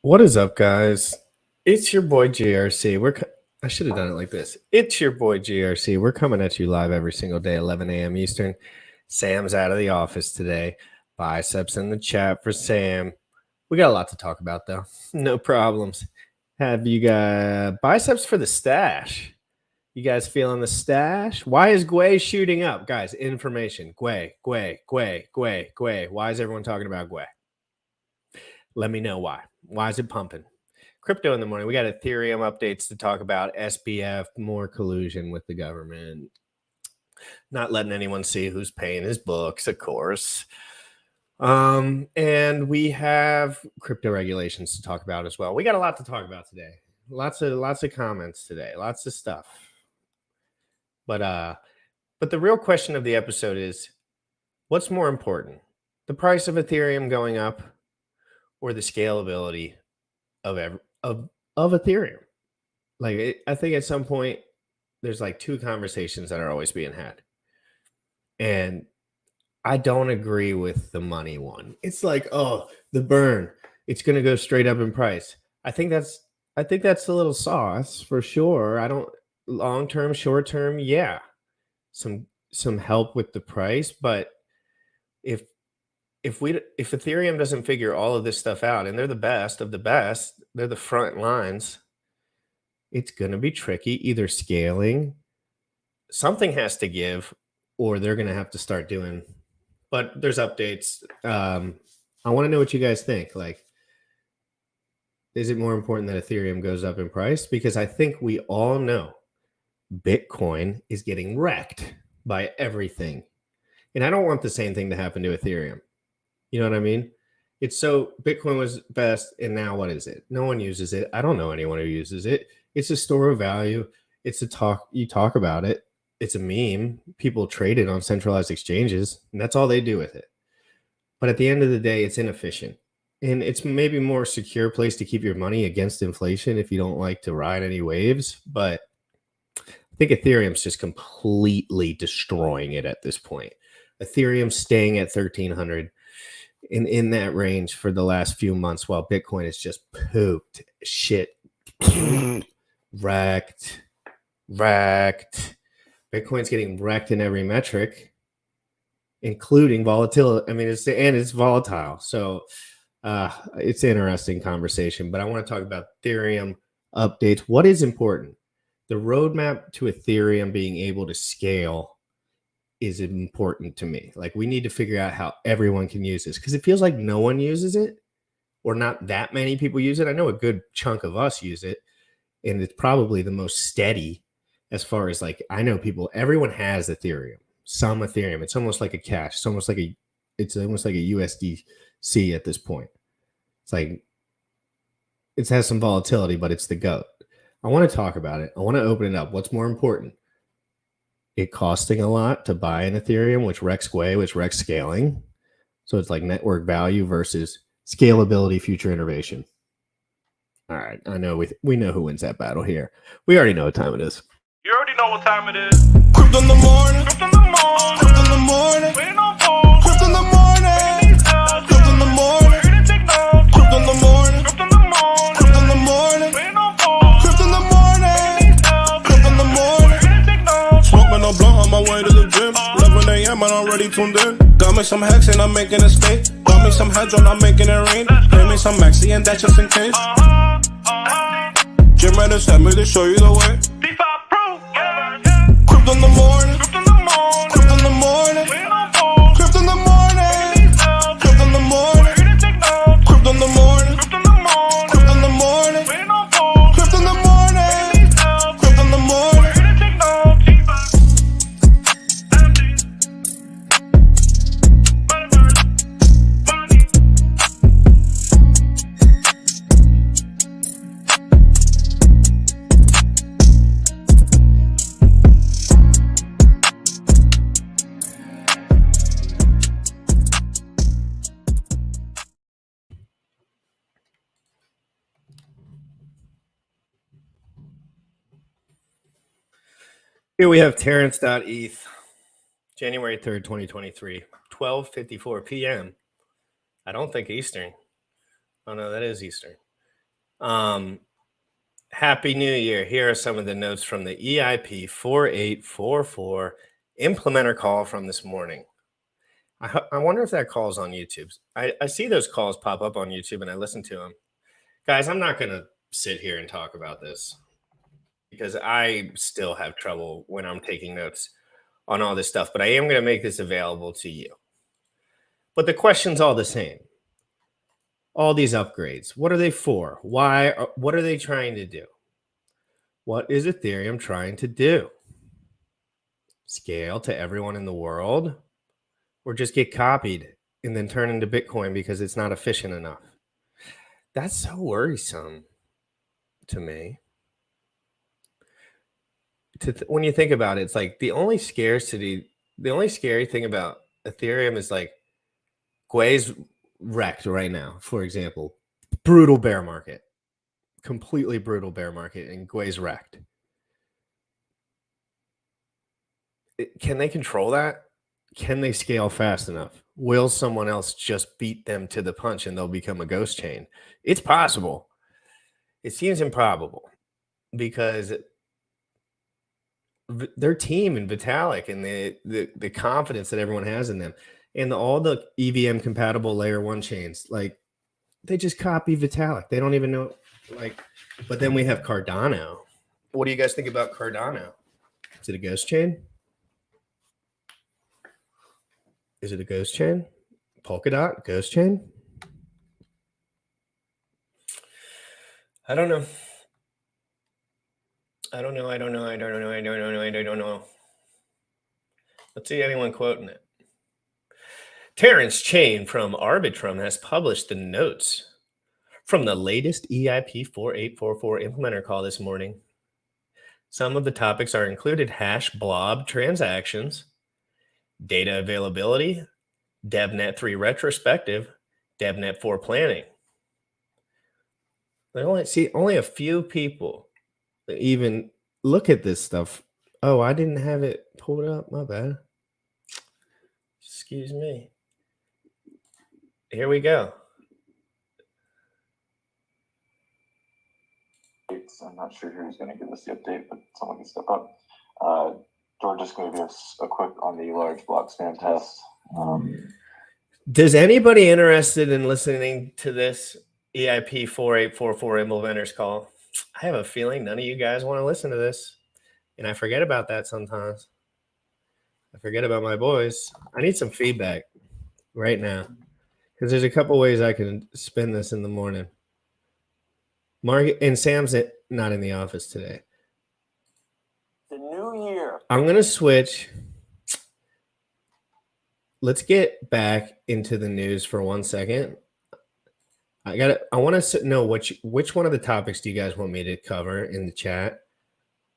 What is up, guys? It's your boy GRC. I should have done it like this. It's your boy GRC. We're coming at you live every single day, 11 a.m. Eastern. Sam's out of the office today. Biceps in the chat for Sam. We got a lot to talk about, though. No problems. Have you got biceps for the stash? You guys feeling the stash? Why is Gwei shooting up? Guys, information. Gwei. Why is everyone talking about Gwei? Let me know why. Why is it pumping? Crypto in the morning. We got Ethereum updates to talk about. SBF, more collusion with the government. Not letting anyone see who's paying his books, of course. And we have crypto regulations to talk about as well. We got a lot to talk about today. Lots of comments today. Lots of stuff. But the real question of the episode is, what's more important? The price of Ethereum going up or the scalability of Ethereum? I think at some point there's like two conversations that are always being had, and I don't agree with the money one. It's like, oh, the burn, it's going to go straight up in price. I think that's a little sauce for sure. I don't long term, short term, yeah, some help with the price, but if Ethereum doesn't figure all of this stuff out, and they're the best of the best, they're the front lines, it's going to be tricky. Either scaling, something has to give, or they're going to have to start doing. But there's updates. I want to know what you guys think. Like, is it more important that Ethereum goes up in price? Because I think we all know Bitcoin is getting wrecked by everything. And I don't want the same thing to happen to Ethereum. You know what I mean? It's so Bitcoin was best, and now what is it? No one uses it. I don't know anyone who uses it. It's a store of value. It's a talk. You talk about it. It's a meme. People trade it on centralized exchanges, and that's all they do with it. But at the end of the day, it's inefficient. And it's maybe more secure place to keep your money against inflation if you don't like to ride any waves. But I think Ethereum's just completely destroying it at this point. Ethereum's staying at 1,300 in that range for the last few months, while Bitcoin is just pooped shit. Wrecked. Bitcoin's getting wrecked in every metric, including volatility. I mean, it's volatile. So it's an interesting conversation, but I want to talk about Ethereum updates. What is important? The roadmap to Ethereum being able to scale is important to me. Like, we need to figure out how everyone can use this, because it feels like no one uses it, or not that many people use it. I know a good chunk of us use it, and it's probably the most steady as far as, like, I know everyone has Ethereum, some Ethereum. It's almost like a cash. It's almost like a USDC at this point. It's like, it has some volatility, but it's the GOAT. I want to talk about it. I want to open it up. What's more important? It costing a lot to buy an Ethereum, which wrecks Gwei, which wrecks scaling. So it's like network value versus scalability, future innovation. All right, I know we know who wins that battle here. We already know what time it is. You already know what time it is. Crypto in the morning. Crypto in the morning. Crypto in the morning. Waiting on phone. Crypto in the morning. Crypto in the morning. Crypto in the morning. Crypto in the morning. Crypto in the morning. Waiting on phone. Crypto in the morning. Crypto in the morning. Smoking no blunt on my way to the gym. 11 a.m. I'm already tuned in. Got me some hacks and I'm making a stay. Got me some heads on, I'm making it rain. Pay me some maxi and that's just in case. GymRatCrypto sent me to show you the way. Crypto in the morning. Crypto in the morning. Crypto in the morning. Crypto in the morning. Crypto in the morning. Crypto in the morning. Crypto in the morning. Crypto in the morning. Crypto in the morning. Crypto in the morning. Here we have Terrence.eth, January 3rd, 2023, 12:54 p.m. I don't think Eastern. Oh, no, that is Eastern. Happy New Year. Here are some of the notes from the EIP 4844 implementer call from this morning. I wonder if that call is on YouTube. I see those calls pop up on YouTube and I listen to them. Guys, I'm not going to sit here and talk about this because I still have trouble when I'm taking notes on all this stuff, but I am going to make this available to you. But the question's all the same. All these upgrades, what are they for? Why? What are they trying to do? What is Ethereum trying to do? Scale to everyone in the world? Or just get copied and then turn into Bitcoin because it's not efficient enough? That's so worrisome to me. When you think about it, it's like the only scary thing about Ethereum is like Gwei's wrecked right now, for example. Brutal bear market. Completely brutal bear market, and Gwei's wrecked. Can they control that? Can they scale fast enough? Will someone else just beat them to the punch and they'll become a ghost chain? It's possible. It seems improbable because their team and Vitalik and the confidence that everyone has in them and all the EVM compatible layer 1 chains, like they just copy Vitalik. They don't even know, like, but then we have Cardano. What do you guys think about Cardano? Is it a ghost chain? Is it a ghost chain? Polkadot, ghost chain? I don't know. I don't know. Let's see anyone quoting it. Terrence Chain from Arbitrum has published the notes from the latest EIP 4844 implementer call this morning. Some of the topics are included hash blob transactions, data availability, DevNet 3 retrospective, DevNet 4 planning. I only a few people even look at this stuff. Oh, I didn't have it pulled up. My bad. Excuse me. Here we go. I'm not sure who's going to give us the update, but someone can step up. George is going to give us a quick on the large block spam test. Does anybody interested in listening to this EIP 4844 implementers call? I have a feeling none of you guys want to listen to this. And I forget about that sometimes. I forget about my boys. I need some feedback right now because there's a couple ways I can spin this in the morning. Mark and Sam's not in the office today. The new year. I'm going to switch. Let's get back into the news for 1 second. I want to know which one of the topics do you guys want me to cover in the chat?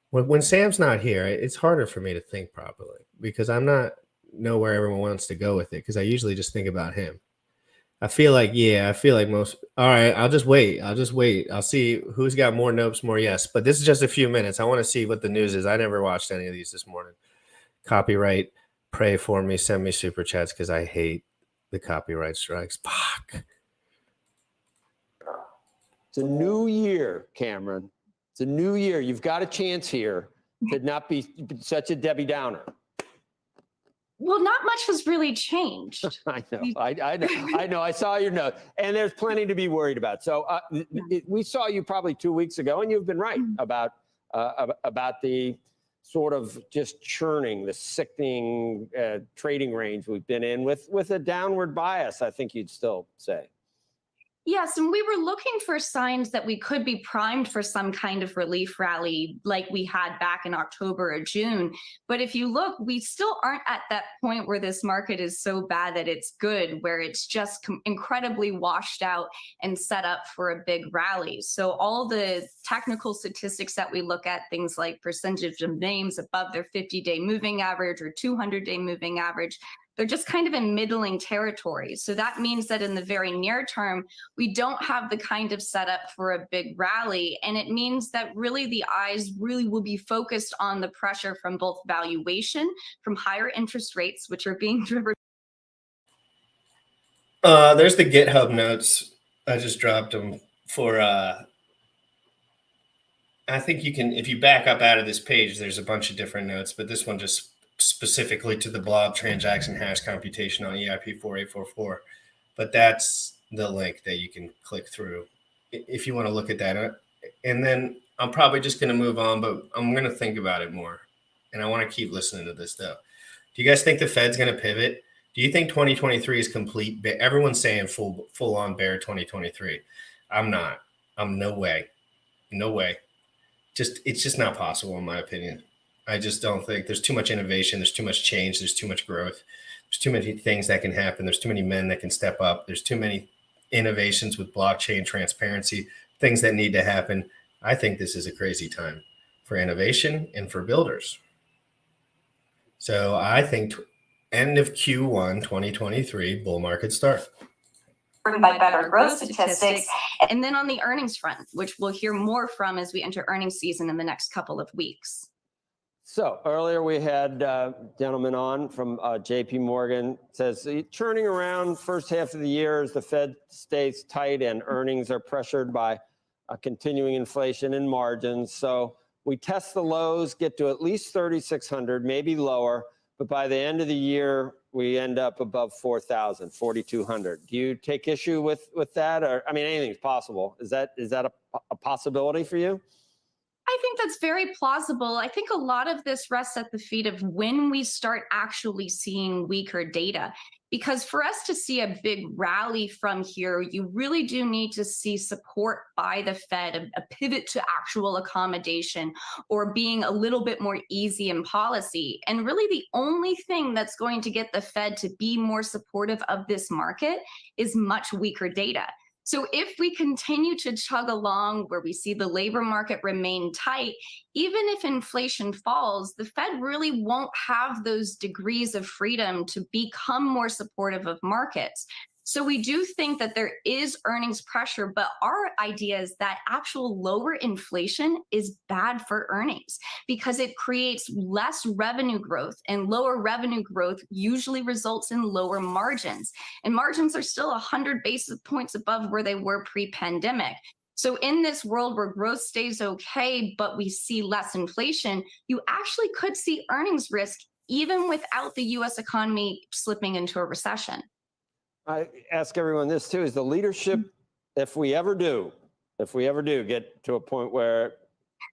When Sam's not here, it's harder for me to think properly because I'm not know where everyone wants to go with it because I usually just think about him. I feel like most. All right, I'll just wait. I'll see who's got more notes, more yes. But this is just a few minutes. I want to see what the news is. I never watched any of these this morning. Copyright, pray for me, send me super chats because I hate the copyright strikes. Fuck. It's a new year, Cameron. It's a new year. You've got a chance here to not be such a Debbie Downer. Well, not much has really changed. I know. I know. I saw your note, and there's plenty to be worried about. So we saw you probably 2 weeks ago, and you've been right about the sort of just churning, the sickening trading range we've been in with a downward bias. I think you'd still say. Yes, and we were looking for signs that we could be primed for some kind of relief rally like we had back in October or June. But if you look, we still aren't at that point where this market is so bad that it's good, where it's just incredibly washed out and set up for a big rally. So all the technical statistics that we look at, things like percentage of names above their 50-day moving average or 200-day moving average, they're just kind of in middling territory. So that means that in the very near term, we don't have the kind of setup for a big rally. And it means that really the eyes really will be focused on the pressure from both valuation, from higher interest rates, which are being driven. There's the GitHub notes. I just dropped them for I think you can, if you back up out of this page, there's a bunch of different notes, but this one just specifically to the blob transaction hash computation on EIP 4844. But that's the link that you can click through if you want to look at that. And then I'm probably just going to move on, but I'm going to think about it more. And I want to keep listening to this stuff. Do you guys think the Fed's going to pivot? Do you think 2023 is complete? Everyone's saying full on bear 2023. I'm not. I'm no way. No way. It's just not possible in my opinion. I just don't think there's too much innovation. There's too much change. There's too much growth. There's too many things that can happen. There's too many men that can step up. There's too many innovations with blockchain transparency, things that need to happen. I think this is a crazy time for innovation and for builders. So I think end of Q1 2023 bull market start. By better growth statistics. And then on the earnings front, which we'll hear more from as we enter earnings season in the next couple of weeks. So earlier we had a gentleman on from JP Morgan, says churning around first half of the year as the Fed stays tight and earnings are pressured by continuing inflation and margins. So we test the lows, get to at least 3,600, maybe lower, but by the end of the year, we end up above 4,000, 4,200. Do you take issue with that? Or, I mean, anything's possible. Is that a possibility for you? I think that's very plausible. I think a lot of this rests at the feet of when we start actually seeing weaker data. Because for us to see a big rally from here, you really do need to see support by the Fed, a pivot to actual accommodation or being a little bit more easy in policy. And really the only thing that's going to get the Fed to be more supportive of this market is much weaker data. So if we continue to chug along where we see the labor market remain tight, even if inflation falls, the Fed really won't have those degrees of freedom to become more supportive of markets. So we do think that there is earnings pressure, but our idea is that actual lower inflation is bad for earnings because it creates less revenue growth, and lower revenue growth usually results in lower margins. And margins are still 100 basis points above where they were pre-pandemic. So in this world where growth stays okay, but we see less inflation, you actually could see earnings risk even without the US economy slipping into a recession. I ask everyone this too, is the leadership, if we ever do get to a point where,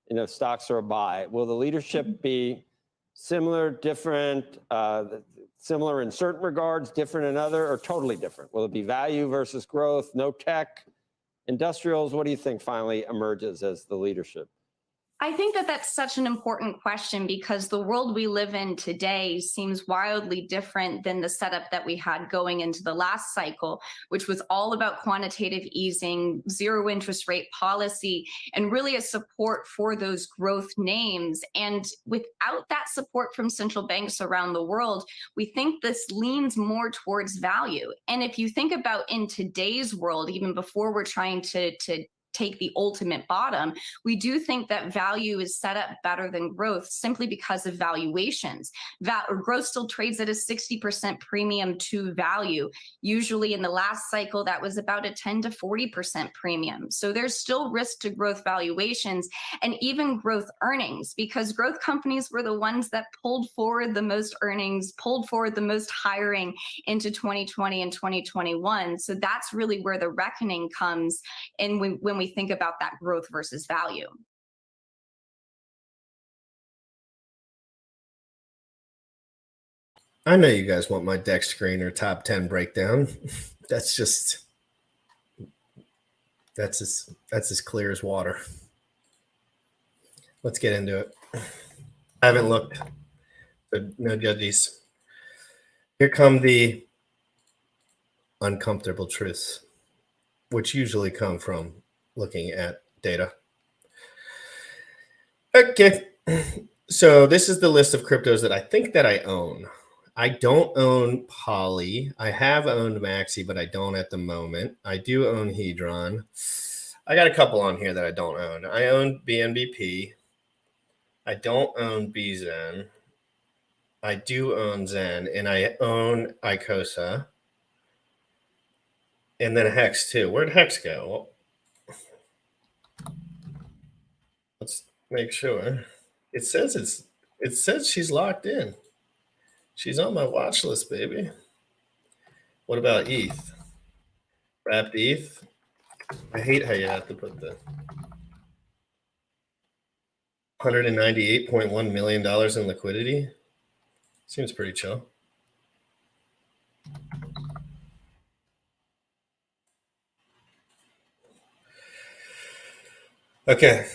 you know, stocks are a buy, will the leadership be similar, different, similar in certain regards, different in other, or totally different? Will it be value versus growth, no tech, industrials? What do you think finally emerges as the leadership? I think that that's such an important question because the world we live in today seems wildly different than the setup that we had going into the last cycle, which was all about quantitative easing, zero interest rate policy, and really a support for those growth names. And without that support from central banks around the world, we think this leans more towards value. And if you think about in today's world, even before we're trying to take the ultimate bottom, we do think that value is set up better than growth simply because of valuations. Growth still trades at a 60% premium to value. Usually in the last cycle, that was about a 10 to 40% premium. So there's still risk to growth valuations and even growth earnings, because growth companies were the ones that pulled forward the most earnings, pulled forward the most hiring into 2020 and 2021. So that's really where the reckoning comes in when we think about that growth versus value. I know you guys want my deck screen or top 10 breakdown. That's as clear as water. Let's get into it. I haven't looked, so no judges. Here come the uncomfortable truths, which usually come from looking at data. Okay, so this is the list of cryptos that I think that I own. I don't own Poly. I have owned Maxi, but I don't at the moment. I do own Hedron. I got a couple on here that I don't own. I own BNBP. I don't own BZen. I do own Zen, and I own Icosa. And then Hex too. Where'd Hex go? Let's make sure. It says she's locked in. She's on my watch list, baby. What about ETH? Wrapped ETH? I hate how you have to put the $198.1 million in liquidity. Seems pretty chill. Okay.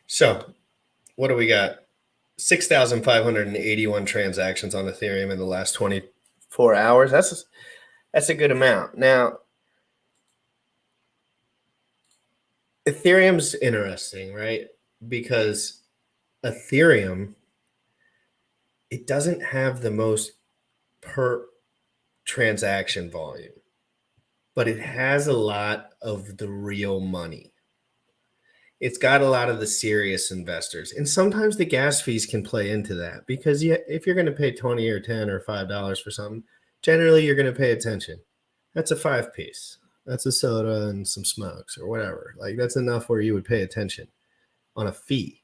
So what do we got? 6,581 transactions on Ethereum in the last 24 hours. That's a good amount. Now, Ethereum's interesting, right? Because Ethereum, it doesn't have the most per transaction volume, but it has a lot of the real money. It's got a lot of the serious investors. And sometimes the gas fees can play into that because if you're going to pay 20 or 10 or $5 for something, generally you're going to pay attention. That's a 5-piece. That's a soda and some smokes or whatever. Like that's enough where you would pay attention on a fee.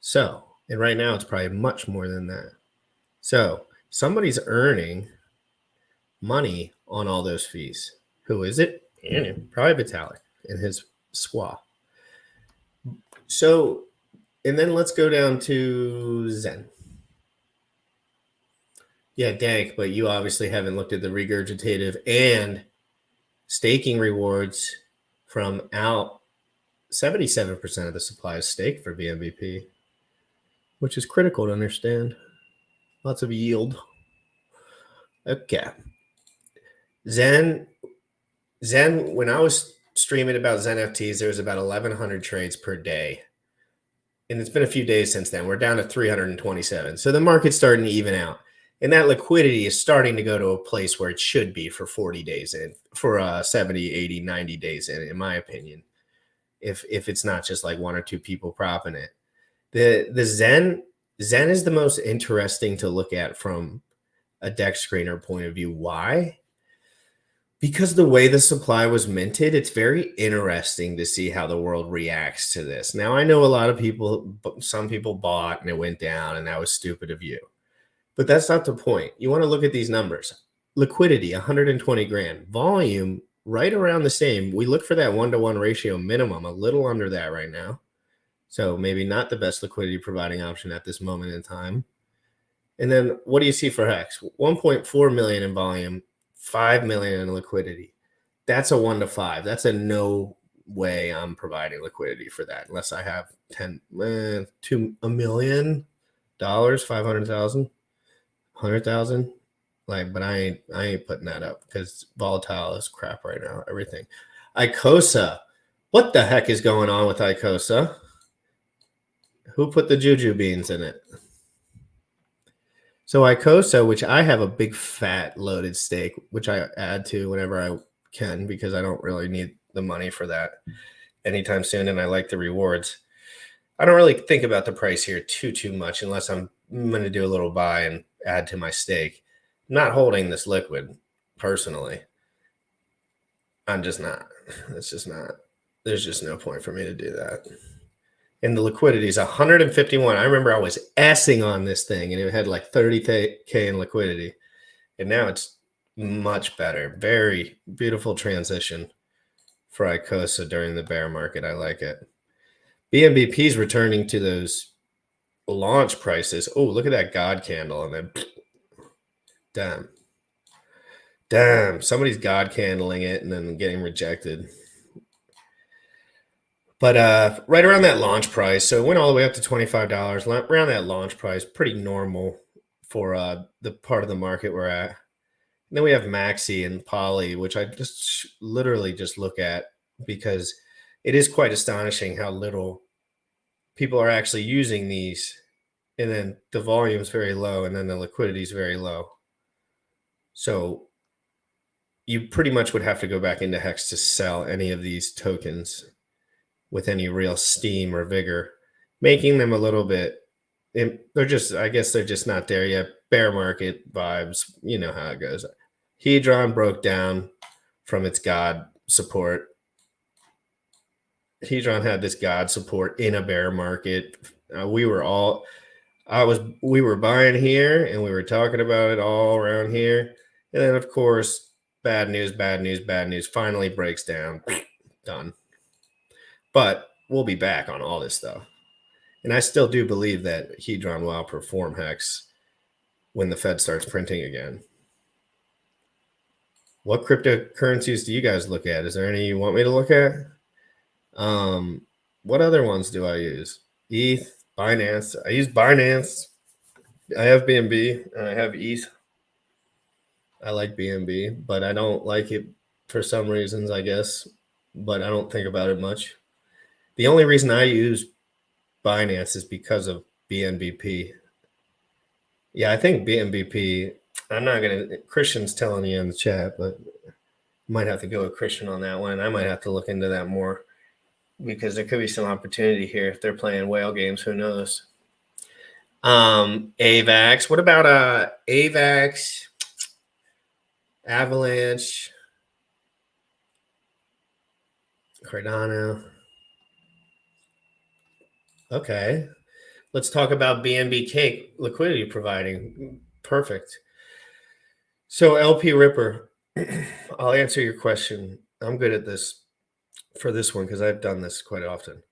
So, and right now it's probably much more than that. So somebody's earning money on all those fees. Who is it? Probably Vitalik and his SWA. So, and then let's go down to Zen. Yeah, Dank, but you obviously haven't looked at the regurgitative and staking rewards from out. 77% of the supply is staked for BNBP, which is critical to understand. Lots of yield. Okay. Zen, when I was streaming about Zen FTs, there was about 1,100 trades per day. And it's been a few days since then. We're down to 327. So the market's starting to even out. And that liquidity is starting to go to a place where it should be for 40 days in, for 70, 80, 90 days in my opinion. If it's not just like one or two people propping it. The Zen is the most interesting to look at from a DEX screener point of view. Why? Because the way the supply was minted, it's very interesting to see how the world reacts to this. Now, I know a lot of people, some people bought and it went down and that was stupid of you. But that's not the point. You want to look at these numbers. Liquidity, 120 grand. Volume, right around the same. We look for that 1-to-1 ratio minimum, a little under that right now. So maybe not the best liquidity providing option at this moment in time. And then what do you see for Hex? 1.4 million in volume, 5 million in liquidity. That's a 1-to-5. That's a no way I'm providing liquidity for that unless I have $1 million, 500,000, 100,000. Like, but I ain't putting that up because volatile is crap right now. Everything. Icosa. What the heck is going on with Icosa? Who put the juju beans in it? So Icosa, which I have a big fat loaded stake, which I add to whenever I can because I don't really need the money for that anytime soon, and I like the rewards. I don't really think about the price here too much unless I'm going to do a little buy and add to my stake. I'm not holding this liquid personally. I'm just not. It's just not. There's just no point for me to do that. And the liquidity is 151. I remember I was assing on this thing and it had like 30K in liquidity. And now it's much better. Very beautiful transition for Icosa during the bear market. I like it. BNBP is returning to those launch prices. Oh, look at that God candle. And then, damn, somebody's God candling it and then getting rejected. But right around that launch price, so it went all the way up to $25. Around that launch price, pretty normal for the part of the market we're at. And then we have Maxi and Poly, which I just literally just look at because it is quite astonishing how little people are actually using these. And then the volume is very low and then the liquidity is very low. So you pretty much would have to go back into Hex to sell any of these tokens with any real steam or vigor, making them a little bit, they're just, I guess they're just not there yet. Bear market vibes, you know how it goes. Hedron broke down from its God support. Hedron had this God support in a bear market. We were buying here and we were talking about it all around here. And then of course, bad news, finally breaks down. Done. But we'll be back on all this stuff. And I still do believe that Hedron will outperform Hex when the Fed starts printing again. What cryptocurrencies do you guys look at? Is there any you want me to look at? What other ones do I use? ETH, Binance. I use Binance. I have BNB and I have ETH. I like BNB, but I don't like it for some reasons, I guess. But I don't think about it much. The only reason I use Binance is because of BNBP. Yeah, I think BNBP. I'm not gonna. Christian's telling you in the chat, but might have to go with Christian on that one. I might have to look into that more because there could be some opportunity here if they're playing whale games. Who knows? AVAX. What about AVAX, Avalanche, Cardano? Okay. Let's talk about BNB Cake liquidity providing. Perfect. So LP Ripper, I'll answer your question. I'm good at this for this one because I've done this quite often.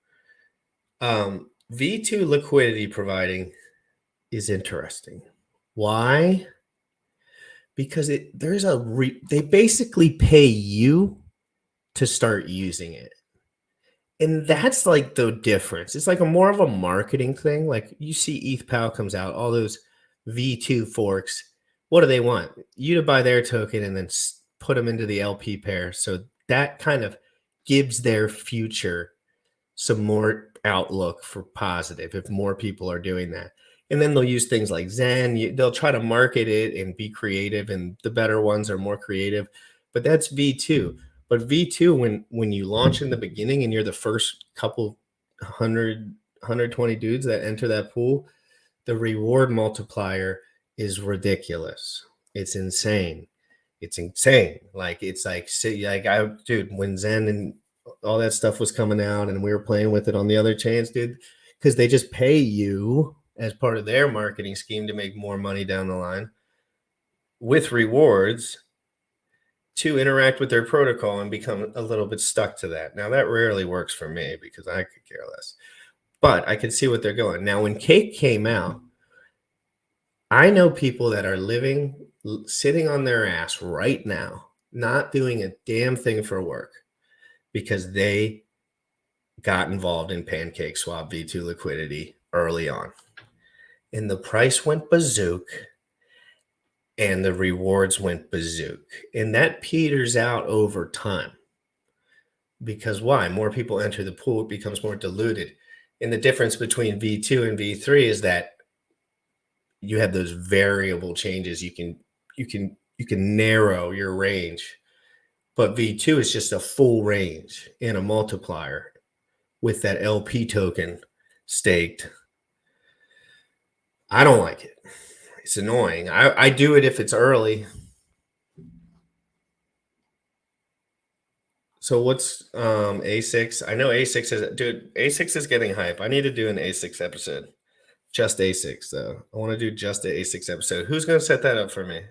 V2 liquidity providing is interesting. Why? Because they basically pay you to start using it. And that's like the difference. It's like more of a marketing thing. Like you see ETHPAL comes out, all those V2 forks. What do they want? You to buy their token and then put them into the LP pair. So that kind of gives their future some more outlook for positive if more people are doing that. And then they'll use things like Zen. They'll try to market it and be creative, and the better ones are more creative. But that's V2. But V2, when you launch in the beginning and you're the first couple 120 dudes that enter that pool, the reward multiplier is ridiculous. It's insane. It's insane. Dude, when Zen and all that stuff was coming out and we were playing with it on the other chains, dude, because they just pay you as part of their marketing scheme to make more money down the line with rewards to interact with their protocol and become a little bit stuck to that. Now, that rarely works for me because I could care less. But I can see what they're going. Now, when Cake came out, I know people that are sitting on their ass right now, not doing a damn thing for work because they got involved in PancakeSwap V2 liquidity early on. And the price went bazook and the rewards went bazook. And that peters out over time. Because why? More people enter the pool, it becomes more diluted. And the difference between V2 and V3 is that you have those variable changes. You can narrow your range. But V2 is just a full range and a multiplier with that LP token staked. I don't like it. It's annoying. I do it if it's early. So what's A6? I know A6 A6 is getting hype. I need to do an A6 episode. Just A6 though. I want to do just an A6 episode. Who's going to set that up for me?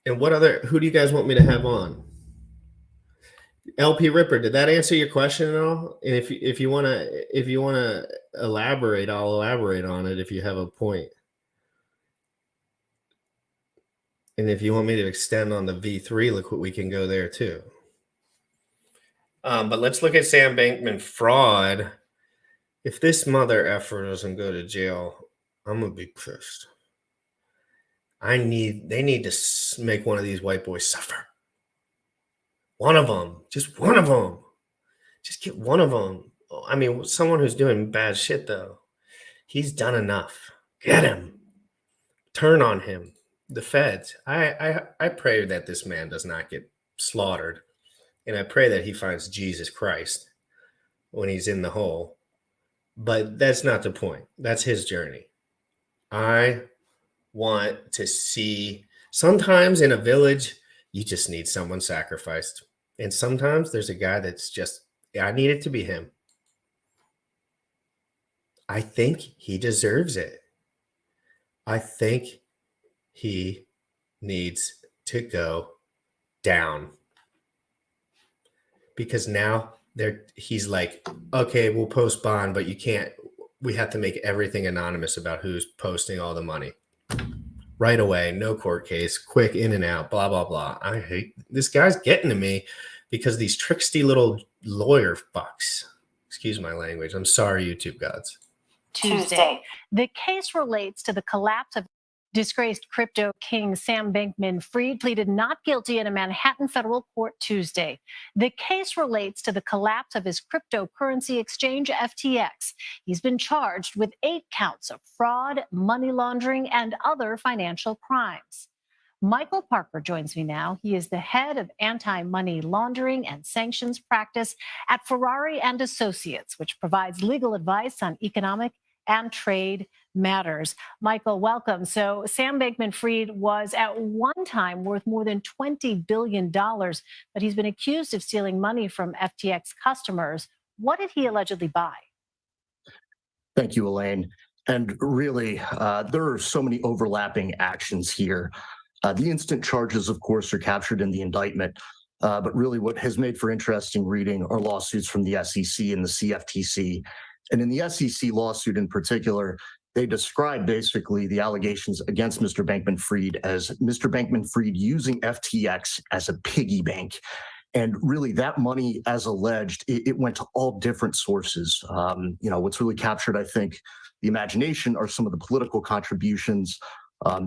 And who do you guys want me to have on? LP Ripper, did that answer your question at all? And if you want to elaborate, I'll elaborate on it if you have a point. And if you want me to extend on the V3 liquid, we can go there too. But let's look at Sam Bankman fraud. If this mother effer doesn't go to jail, I'm gonna be pissed. They need to make one of these white boys suffer. One of them, just one of them. Just get one of them. I mean, someone who's doing bad shit though. He's done enough. Get him. Turn on him. The feds. I pray that this man does not get slaughtered. And I pray that he finds Jesus Christ when he's in the hole. But that's not the point. That's his journey. I want to see, sometimes in a village, you just need someone sacrificed. And sometimes there's a guy that's just I need it to be him. I think he deserves it. I think he needs to go down. Because now he's like, okay, we'll post bond, but we have to make everything anonymous about who's posting all the money. Right away, no court case, quick in and out, blah, blah, blah. I hate this guy's getting to me because these tricksy little lawyer fucks. Excuse my language. I'm sorry, YouTube gods. Tuesday. The case relates to the collapse of disgraced crypto king Sam Bankman-Fried pleaded not guilty in a Manhattan federal court Tuesday. The case relates to the collapse of his cryptocurrency exchange FTX. He's been charged with 8 counts of fraud, money laundering, and other financial crimes. Michael Parker joins me now. He is the head of anti-money laundering and sanctions practice at Ferrari and Associates, which provides legal advice on economic and trade matters. Michael, welcome. So Sam Bankman-Fried was at one time worth more than $20 billion, but he's been accused of stealing money from FTX customers. What did he allegedly buy? Thank you, Elaine. And really, there are so many overlapping actions here. The instant charges, of course, are captured in the indictment. But really what has made for interesting reading are lawsuits from the SEC and the CFTC. And in the SEC lawsuit in particular, they describe basically the allegations against Mr. Bankman-Fried as Mr. Bankman-Fried using FTX as a piggy bank. And really that money, as alleged, it went to all different sources. What's really captured, I think, the imagination are some of the political contributions,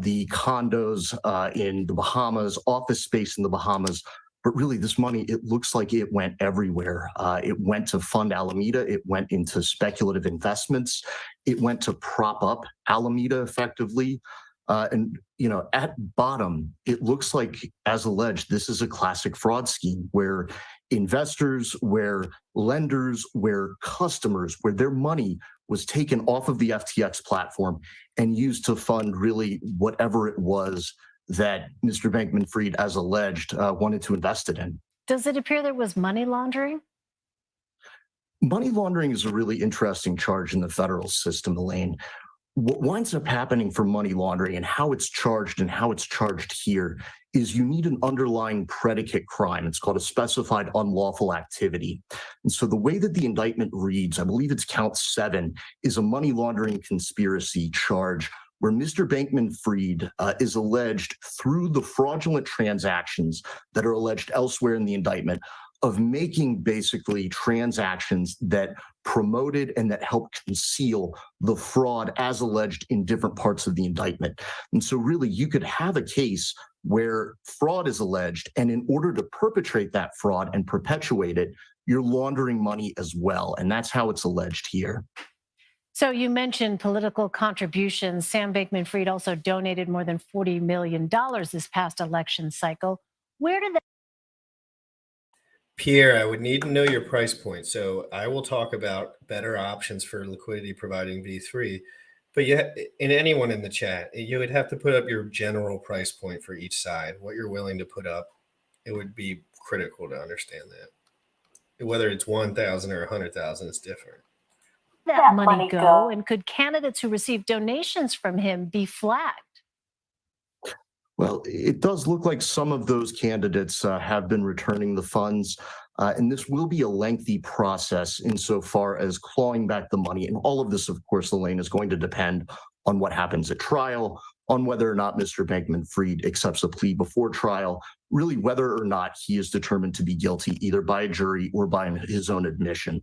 the condos in the Bahamas, office space in the Bahamas. But really, this money, it looks like it went everywhere. It went to fund Alameda. It went into speculative investments. It went to prop up Alameda effectively. At bottom, it looks like, as alleged, this is a classic fraud scheme where investors, where lenders, where customers, where their money was taken off of the FTX platform and used to fund really whatever it was that Mr. Bankman-Fried, as alleged, wanted to invest it in. Does it appear there was money laundering? Money laundering is a really interesting charge in the federal system, Elaine. What winds up happening for money laundering and how it's charged here is you need an underlying predicate crime. It's called a specified unlawful activity. And so the way that the indictment reads, I believe it's count 7, is a money laundering conspiracy charge where Mr. Bankman-Fried is alleged through the fraudulent transactions that are alleged elsewhere in the indictment of making basically transactions that promoted and that helped conceal the fraud as alleged in different parts of the indictment. And so really you could have a case where fraud is alleged, and in order to perpetrate that fraud and perpetuate it, you're laundering money as well. And that's how it's alleged here. So you mentioned political contributions. Sam Bankman-Fried also donated more than $40 million this past election cycle. Where did that? Pierre, I would need to know your price point. So I will talk about better options for liquidity providing V3. But anyone in the chat, you would have to put up your general price point for each side, what you're willing to put up. It would be critical to understand that. Whether it's 1,000 or 100,000, it's different. That money go? And could candidates who receive donations from him be flagged? Well, it does look like some of those candidates have been returning the funds, and this will be a lengthy process insofar as clawing back the money. And all of this, of course, Elaine, is going to depend on what happens at trial, on whether or not Mr. Bankman-Fried accepts a plea before trial, really whether or not he is determined to be guilty either by a jury or by his own admission.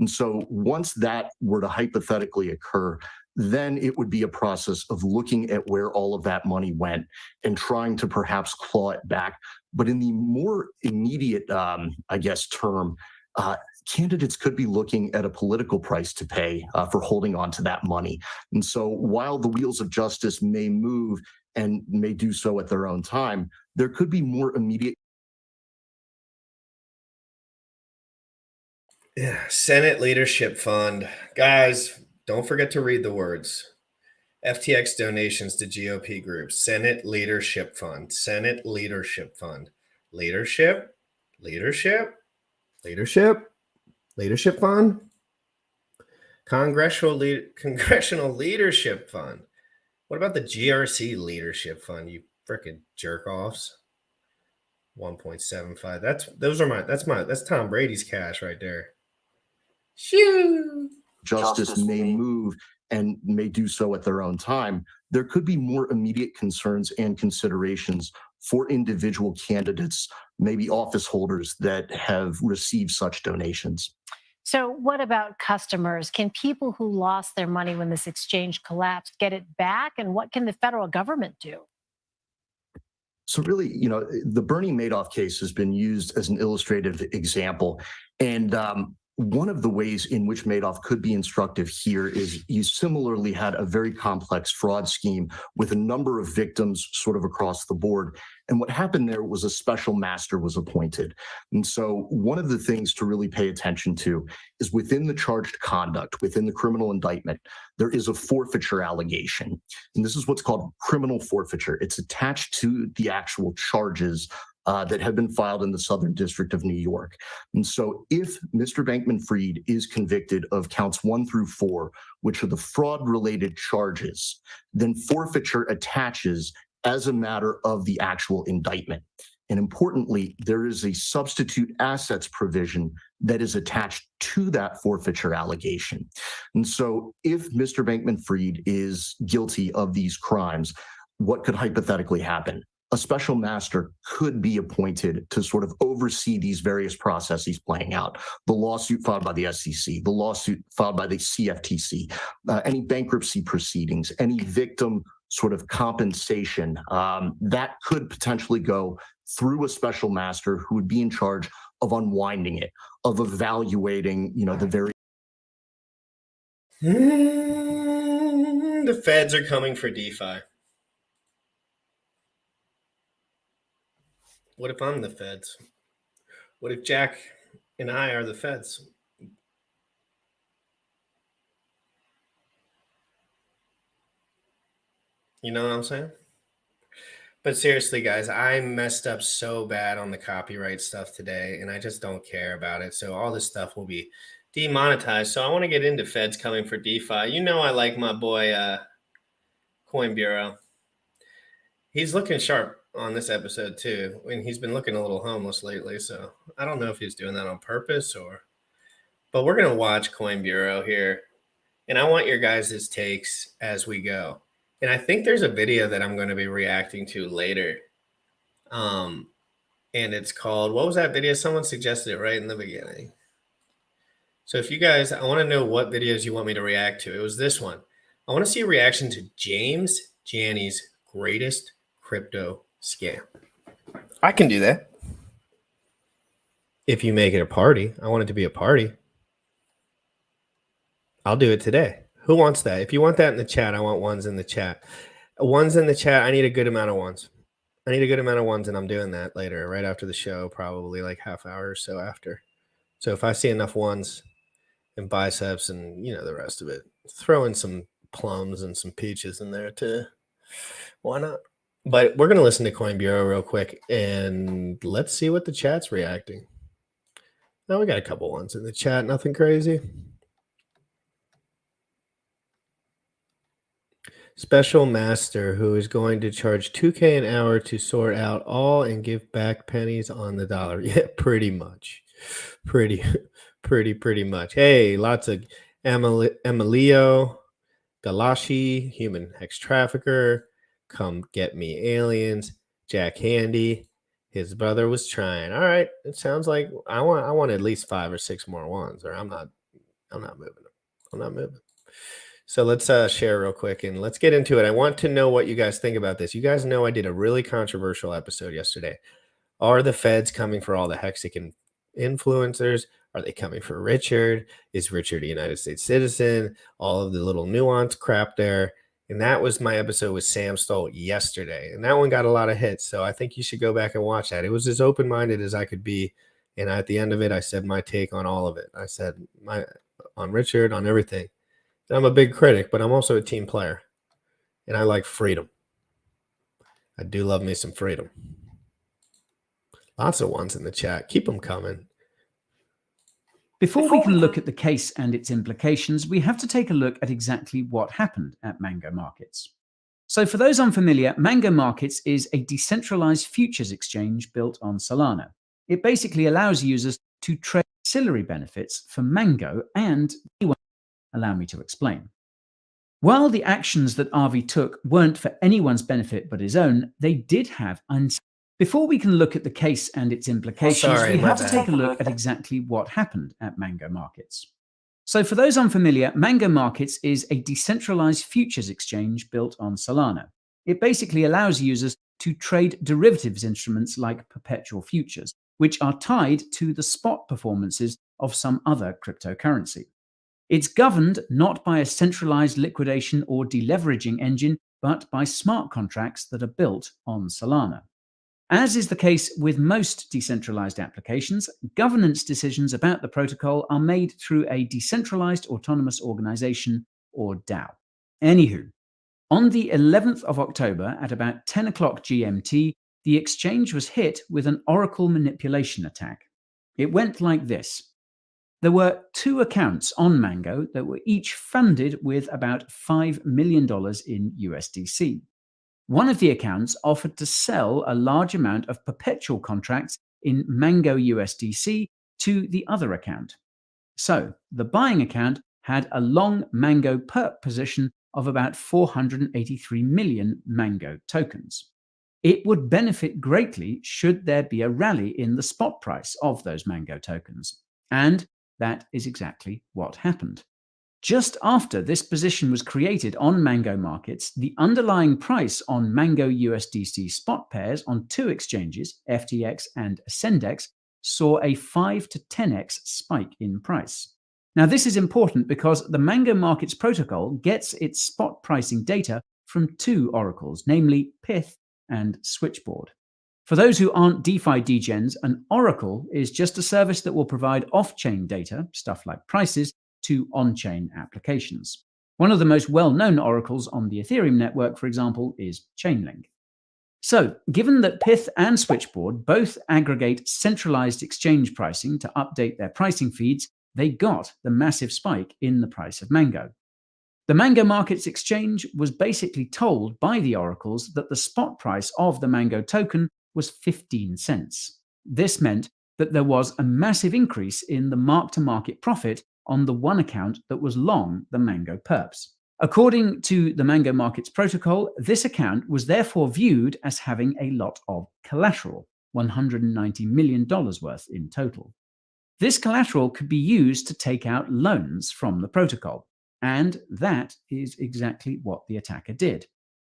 And so once that were to hypothetically occur, then it would be a process of looking at where all of that money went and trying to perhaps claw it back. But in the more immediate, term, candidates could be looking at a political price to pay for holding on to that money. And so while the wheels of justice may move and may do so at their own time, there could be more immediate. Yeah, Senate Leadership Fund. Guys, don't forget to read the words. FTX donations to GOP groups. Senate Leadership Fund. Senate Leadership Fund. Leadership? Leadership? Leadership? Leadership Fund? Congressional Leadership Fund. What about the GRC Leadership Fund, you freaking jerk offs? 1.75. That's Tom Brady's cash right there. Shoo. Justice may move and may do so at their own time. There could be more immediate concerns and considerations for individual candidates, maybe office holders that have received such donations. So what about customers? Can people who lost their money when this exchange collapsed get it back? And what can the federal government do? So really, the Bernie Madoff case has been used as an illustrative example. And one of the ways in which Madoff could be instructive here is you similarly had a very complex fraud scheme with a number of victims sort of across the board. And what happened there was a special master was appointed. And so one of the things to really pay attention to is within the charged conduct, within the criminal indictment, there is a forfeiture allegation. And this is what's called criminal forfeiture. It's attached to the actual charges that have been filed in the Southern District of New York. And so if Mr. Bankman-Fried is convicted of counts 1 through 4, which are the fraud-related charges, then forfeiture attaches as a matter of the actual indictment. And importantly, there is a substitute assets provision that is attached to that forfeiture allegation. And so if Mr. Bankman-Fried is guilty of these crimes, what could hypothetically happen? A special master could be appointed to sort of oversee these various processes playing out. The lawsuit filed by the SEC, the lawsuit filed by the CFTC, any bankruptcy proceedings, any victim sort of compensation, that could potentially go through a special master who would be in charge of unwinding it, of evaluating, the very. The feds are coming for DeFi. What if I'm the feds? What if Jack and I are the feds? You know what I'm saying? But seriously, guys, I messed up so bad on the copyright stuff today, and I just don't care about it. So all this stuff will be demonetized. So I want to get into feds coming for DeFi. You know I like my boy Coin Bureau. He's looking sharp on this episode too, and he's been looking a little homeless lately. So I don't know if he's doing that on purpose but we're gonna watch Coin Bureau here, and I want your guys' takes as we go. And I think there's a video that I'm going to be reacting to later. And it's called, what was that video? Someone suggested it right in the beginning. So if you guys, I want to know what videos you want me to react to. It was this one. I want to see a reaction to James Janney's greatest crypto scam. I can do that. If you make it a party, I want it to be a party. I'll do it today. Who wants that? If you want that in the chat, I want ones in the chat. Ones in the chat, I need a good amount of ones. I need a good amount of ones, and I'm doing that later, right after the show, probably like half hour or so after. So if I see enough ones and biceps and, the rest of it, throw in some plums and some peaches in there too. Why not? But we're going to listen to Coin Bureau real quick, and let's see what the chat's reacting. Now we got a couple ones in the chat, nothing crazy. Special master who is going to charge $2K an hour to sort out all and give back pennies on the dollar. Yeah, pretty much. Pretty much. Hey, lots of Emilio Galashi, human hex trafficker, come get me aliens, Jack Handy. His brother was trying. All right, it sounds like I want at least 5 or 6 more ones, or I'm not moving. I'm not moving. So let's share real quick and let's get into it. I want to know what you guys think about this. You guys know I did a really controversial episode yesterday. Are the feds coming for all the Hexican influencers? Are they coming for Richard? Is Richard a United States citizen? All of the little nuance crap there. And that was my episode with Sam STOLT yesterday. And that one got a lot of hits. So I think you should go back and watch that. It was as open-minded as I could be. And at the end of it, I said my take on all of it. I said on Richard, on everything. I'm a big critic, but I'm also a team player, and I like freedom. I do love me some freedom. Lots of ones in the chat. Keep them coming. Before we can look at the case and its implications, we have to take a look at exactly what happened at Mango Markets. So for those unfamiliar, Mango Markets is a decentralized futures exchange built on Solana. It basically allows users to trade ancillary benefits for Mango, and allow me to explain. While the actions that Avi took weren't for anyone's benefit but his own, they did have Before we can look at the case and its implications, we have to take a look at exactly what happened at Mango Markets. So for those unfamiliar, Mango Markets is a decentralized futures exchange built on Solana. It basically allows users to trade derivatives instruments like perpetual futures, which are tied to the spot performances of some other cryptocurrency. It's governed not by a centralized liquidation or deleveraging engine, but by smart contracts that are built on Solana. As is the case with most decentralized applications, governance decisions about the protocol are made through a decentralized autonomous organization, or DAO. Anywho, on the 11th of October at about 10 o'clock GMT, the exchange was hit with an Oracle manipulation attack. It went like this. There were 2 accounts on Mango that were each funded with about $5 million in USDC. One of the accounts offered to sell a large amount of perpetual contracts in Mango USDC to the other account. So the buying account had a long Mango perp position of about 483 million Mango tokens. It would benefit greatly should there be a rally in the spot price of those Mango tokens. And that is exactly what happened. Just after this position was created on Mango Markets, the underlying price on Mango USDC spot pairs on 2 exchanges, FTX and Ascendex, saw a 5 to 10x spike in price. Now, this is important because the Mango Markets protocol gets its spot pricing data from 2 oracles, namely Pith and Switchboard. For those who aren't DeFi degens, an oracle is just a service that will provide off-chain data, stuff like prices, to on-chain applications. One of the most well-known oracles on the Ethereum network, for example, is Chainlink. So, given that Pith and Switchboard both aggregate centralized exchange pricing to update their pricing feeds, they got the massive spike in the price of Mango. The Mango Markets exchange was basically told by the oracles that the spot price of the Mango token was 15 cents. This meant that there was a massive increase in the mark-to-market profit on the one account that was long the Mango perps. According to the Mango Markets protocol, this account was therefore viewed as having a lot of collateral, $190 million worth in total. This collateral could be used to take out loans from the protocol, and that is exactly what the attacker did.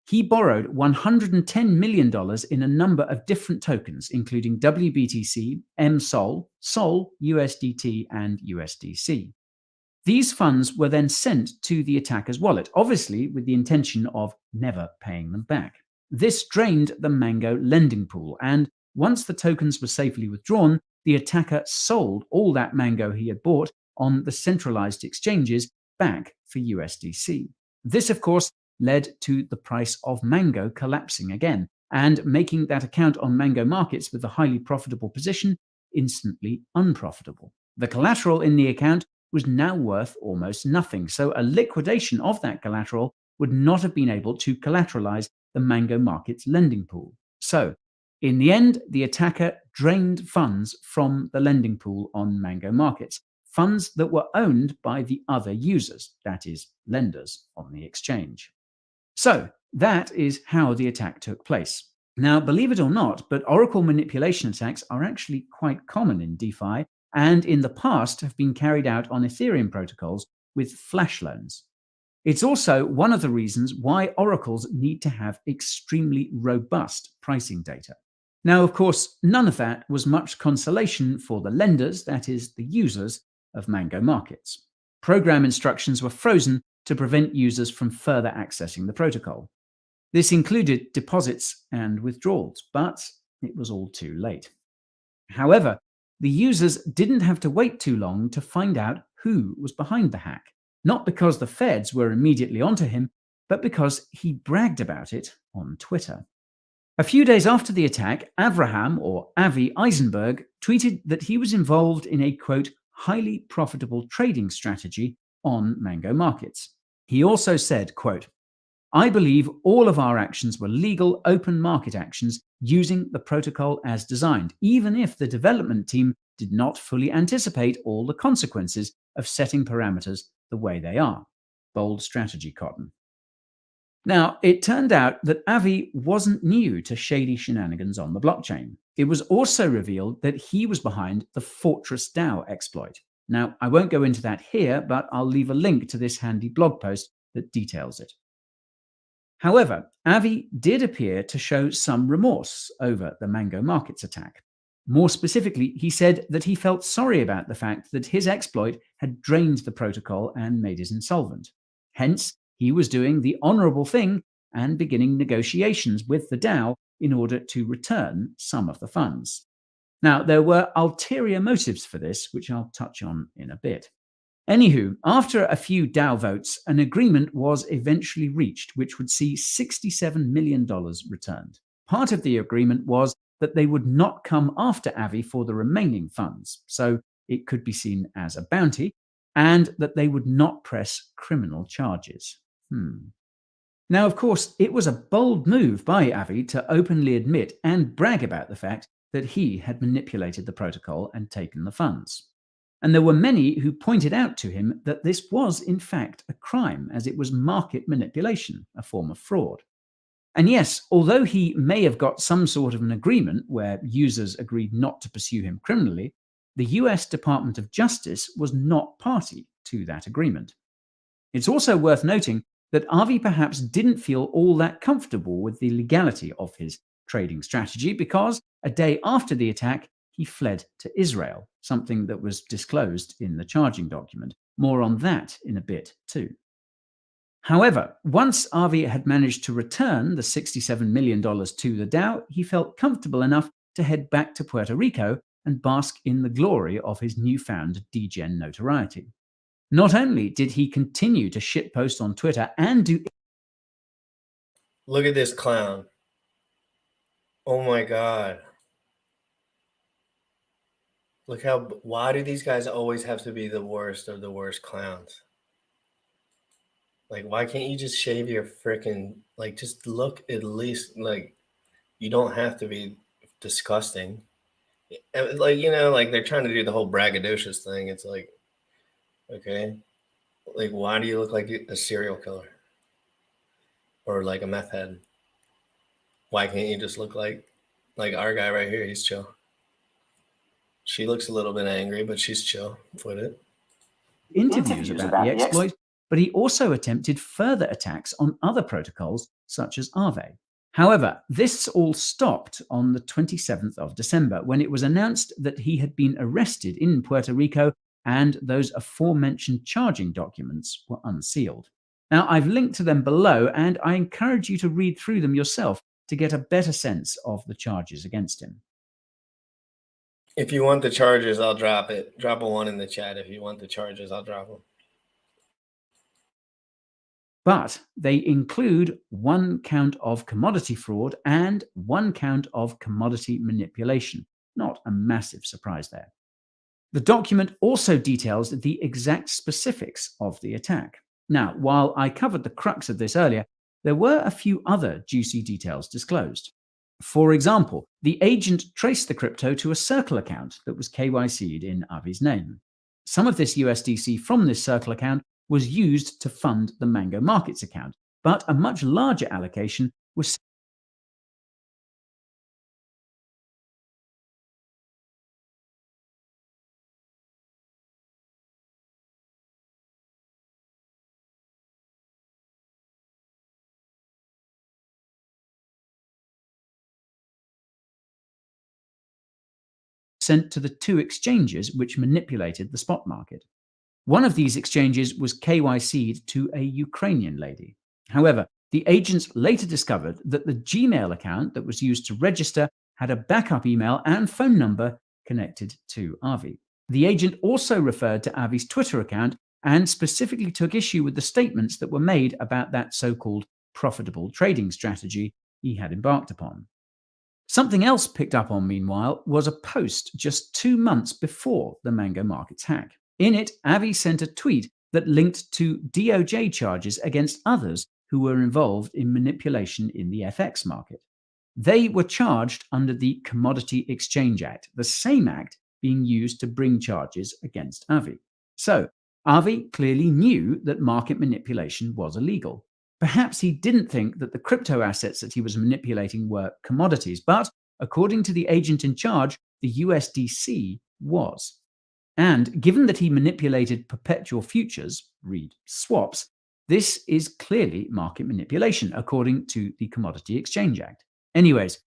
He borrowed $110 million in a number of different tokens, including WBTC, MSOL, SOL, USDT, and USDC. These funds were then sent to the attacker's wallet, obviously with the intention of never paying them back. This drained the Mango lending pool, and once the tokens were safely withdrawn, the attacker sold all that Mango he had bought on the centralized exchanges back for USDC. This, of course, led to the price of Mango collapsing again and making that account on Mango Markets with a highly profitable position instantly unprofitable. The collateral in the account was now worth almost nothing, so a liquidation of that collateral would not have been able to collateralize the Mango Markets lending pool. So, in the end, the attacker drained funds from the lending pool on Mango Markets, funds that were owned by the other users, that is, lenders on the exchange. So, that is how the attack took place. Now, believe it or not, but Oracle manipulation attacks are actually quite common in DeFi, and in the past have been carried out on Ethereum protocols with flash loans. It's also one of the reasons why oracles need to have extremely robust pricing data. Now, of course, none of that was much consolation for the lenders, that is, the users of Mango Markets. Program instructions were frozen to prevent users from further accessing the protocol. This included deposits and withdrawals, but it was all too late. However, the users didn't have to wait too long to find out who was behind the hack, not because the feds were immediately onto him, but because he bragged about it on Twitter. A few days after the attack, Avraham, or Avi Eisenberg, tweeted that he was involved in a, quote, highly profitable trading strategy on Mango Markets. He also said, quote, "I believe all of our actions were legal, open market actions using the protocol as designed, even if the development team did not fully anticipate all the consequences of setting parameters the way they are." Bold strategy, Cotton. Now, it turned out that Avi wasn't new to shady shenanigans on the blockchain. It was also revealed that he was behind the Fortress DAO exploit. Now, I won't go into that here, but I'll leave a link to this handy blog post that details it. However, Avi did appear to show some remorse over the Mango Markets attack. More specifically, he said that he felt sorry about the fact that his exploit had drained the protocol and made it insolvent. Hence, he was doing the honorable thing and beginning negotiations with the DAO in order to return some of the funds. Now, there were ulterior motives for this, which I'll touch on in a bit. Anywho, after a few DAO votes, an agreement was eventually reached, which would see $67 million returned. Part of the agreement was that they would not come after Avi for the remaining funds, so it could be seen as a bounty, and that they would not press criminal charges. Now, of course, it was a bold move by Avi to openly admit and brag about the fact that he had manipulated the protocol and taken the funds. And there were many who pointed out to him that this was, in fact, a crime, as it was market manipulation, a form of fraud. And yes, although he may have got some sort of an agreement where users agreed not to pursue him criminally, the US Department of Justice was not party to that agreement. It's also worth noting that Avi perhaps didn't feel all that comfortable with the legality of his trading strategy because a day after the attack, he fled to Israel, something that was disclosed in the charging document. More on that in a bit too. However, once Avi had managed to return the $67 million to the DAO, he felt comfortable enough to head back to Puerto Rico and bask in the glory of his newfound degen notoriety. Not only did he continue to shitpost on Twitter and do... Look at this clown. Oh my God. Look how, why do these guys always have to be the worst of the worst clowns? Like, why can't you just shave your freaking, like, just look at least, like, you don't have to be disgusting. Like, you know, like they're trying to do the whole braggadocious thing. It's like, okay, like, why do you look like a serial killer? Or like a meth head? Why can't you just look like our guy right here? He's chill. She looks a little bit angry, but she's chill with it. Interviews about the exploit, but he also attempted further attacks on other protocols such as Aave. However, this all stopped on the 27th of December when it was announced that he had been arrested in Puerto Rico and those aforementioned charging documents were unsealed. Now, I've linked to them below and I encourage you to read through them yourself to get a better sense of the charges against him. If you want the charges, I'll drop it. Drop a 1 in the chat. If you want the charges, I'll drop them. But they include 1 count of commodity fraud and 1 count of commodity manipulation. Not a massive surprise there. The document also details the exact specifics of the attack. Now, while I covered the crux of this earlier, there were a few other juicy details disclosed. For example, the agent traced the crypto to a Circle account that was KYC'd in Avi's name. Some of this USDC from this Circle account was used to fund the Mango Markets account, but a much larger allocation was sent to the 2 exchanges which manipulated the spot market. One of these exchanges was KYC'd to a Ukrainian lady. However, the agents later discovered that the Gmail account that was used to register had a backup email and phone number connected to Avi. The agent also referred to Avi's Twitter account and specifically took issue with the statements that were made about that so-called profitable trading strategy he had embarked upon. Something else picked up on, meanwhile, was a post just 2 months before the Mango Markets hack. In it, Avi sent a tweet that linked to DOJ charges against others who were involved in manipulation in the FX market. They were charged under the Commodity Exchange Act, the same act being used to bring charges against Avi. So, Avi clearly knew that market manipulation was illegal. Perhaps he didn't think that the crypto assets that he was manipulating were commodities, but according to the agent in charge, the USDC was. And given that he manipulated perpetual futures, read swaps, this is clearly market manipulation, according to the Commodity Exchange Act. Anyways,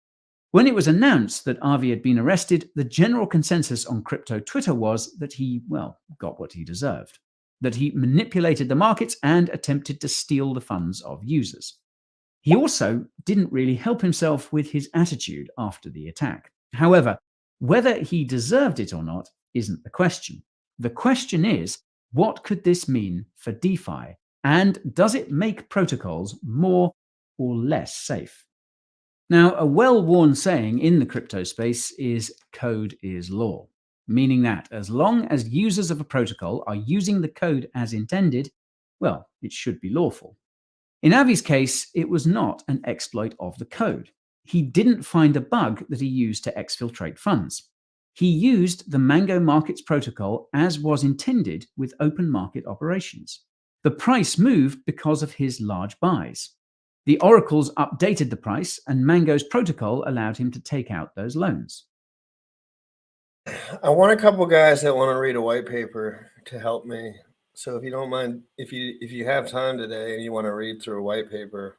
when it was announced that Avi had been arrested, the general consensus on crypto Twitter was that he, well, got what he deserved. That he manipulated the markets and attempted to steal the funds of users. He also didn't really help himself with his attitude after the attack. However, whether he deserved it or not isn't the question. The question is, what could this mean for DeFi? And does it make protocols more or less safe? Now, a well-worn saying in the crypto space is code is law, meaning that as long as users of a protocol are using the code as intended, well, it should be lawful. In Avi's case, it was not an exploit of the code. He didn't find a bug that he used to exfiltrate funds. He used the Mango Markets protocol as was intended with open market operations. The price moved because of his large buys. The oracles updated the price, and Mango's protocol allowed him to take out those loans. I want a couple guys that want to read a white paper to help me. So if you don't mind, if you have time today and you want to read through a white paper,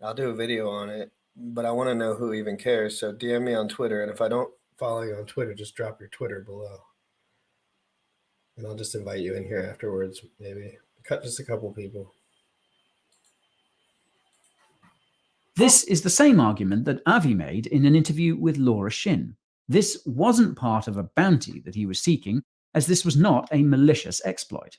I'll do a video on it. But I want to know who even cares. So DM me on Twitter, and if I don't follow you on Twitter, just drop your Twitter below, and I'll just invite you in here afterwards. Maybe cut just a couple people. This is the same argument that Avi made in an interview with Laura Shin. This wasn't part of a bounty that he was seeking, as this was not a malicious exploit.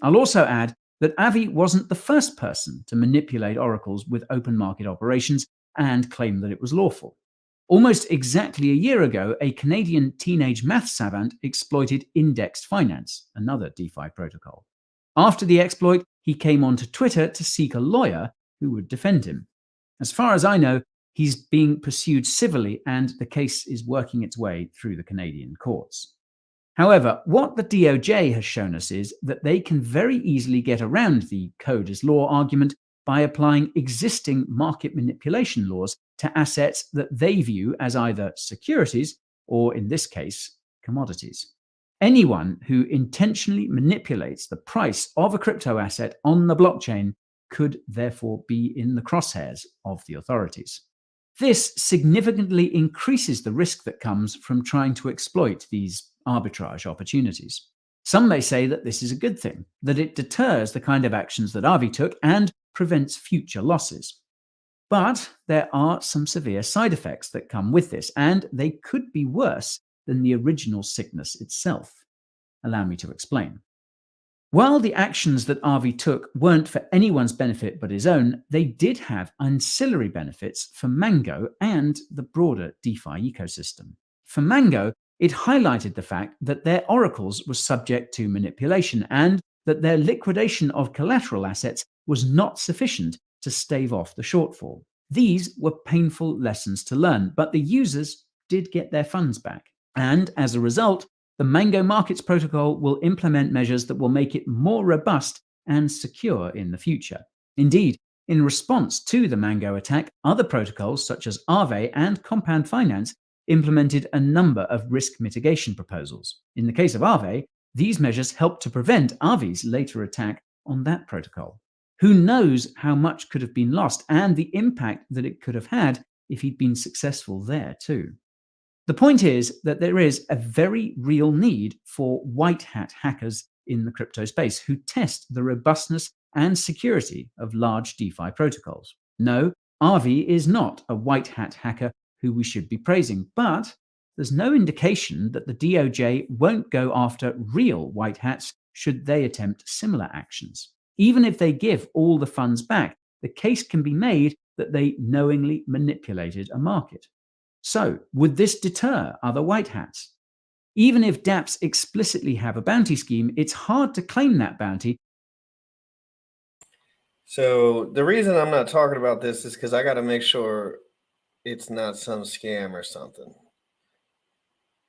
I'll also add that Avi wasn't the first person to manipulate oracles with open market operations and claim that it was lawful. Almost exactly a year ago, a Canadian teenage math savant exploited indexed finance, another DeFi protocol. After the exploit, he came onto Twitter to seek a lawyer who would defend him. As far as I know, he's being pursued civilly, and the case is working its way through the Canadian courts. However, what the DOJ has shown us is that they can very easily get around the code is law argument by applying existing market manipulation laws to assets that they view as either securities or, in this case, commodities. Anyone who intentionally manipulates the price of a crypto asset on the blockchain could therefore be in the crosshairs of the authorities. This significantly increases the risk that comes from trying to exploit these arbitrage opportunities. Some may say that this is a good thing, that it deters the kind of actions that Avi took and prevents future losses. But there are some severe side effects that come with this, and they could be worse than the original sickness itself. Allow me to explain. While the actions that Avi took weren't for anyone's benefit but his own, they did have ancillary benefits for Mango and the broader DeFi ecosystem. For Mango, it highlighted the fact that their oracles were subject to manipulation and that their liquidation of collateral assets was not sufficient to stave off the shortfall. These were painful lessons to learn, but the users did get their funds back. And as a result, the Mango Markets protocol will implement measures that will make it more robust and secure in the future. Indeed, in response to the Mango attack, other protocols such as Aave and Compound Finance implemented a number of risk mitigation proposals. In the case of Aave, these measures helped to prevent Aave's later attack on that protocol. Who knows how much could have been lost and the impact that it could have had if he'd been successful there too. The point is that there is a very real need for white hat hackers in the crypto space who test the robustness and security of large DeFi protocols. No, Aave is not a white hat hacker who we should be praising, but there's no indication that the DOJ won't go after real white hats should they attempt similar actions. Even if they give all the funds back, the case can be made that they knowingly manipulated a market. So, would this deter other white hats? Even if dApps explicitly have a bounty scheme, it's hard to claim that bounty. So the reason I'm not talking about this is because I got to make sure it's not some scam or something.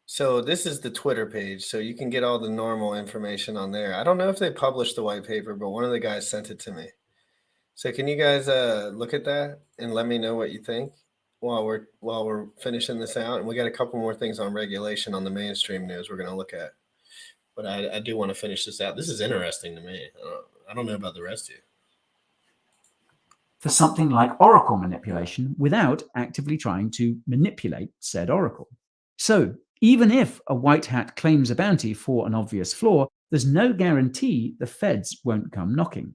So this is the Twitter page, so you can get all the normal information on there. I don't know if they published the white paper, but one of the guys sent it to me. So can you guys look at that and let me know what you think while we're finishing this out? And we got a couple more things on regulation on the mainstream news we're going to look at. But I do want to finish this out. This is interesting to me. I don't know about the rest of you. For something like oracle manipulation without actively trying to manipulate said oracle. So, even if a white hat claims a bounty for an obvious flaw, there's no guarantee the feds won't come knocking.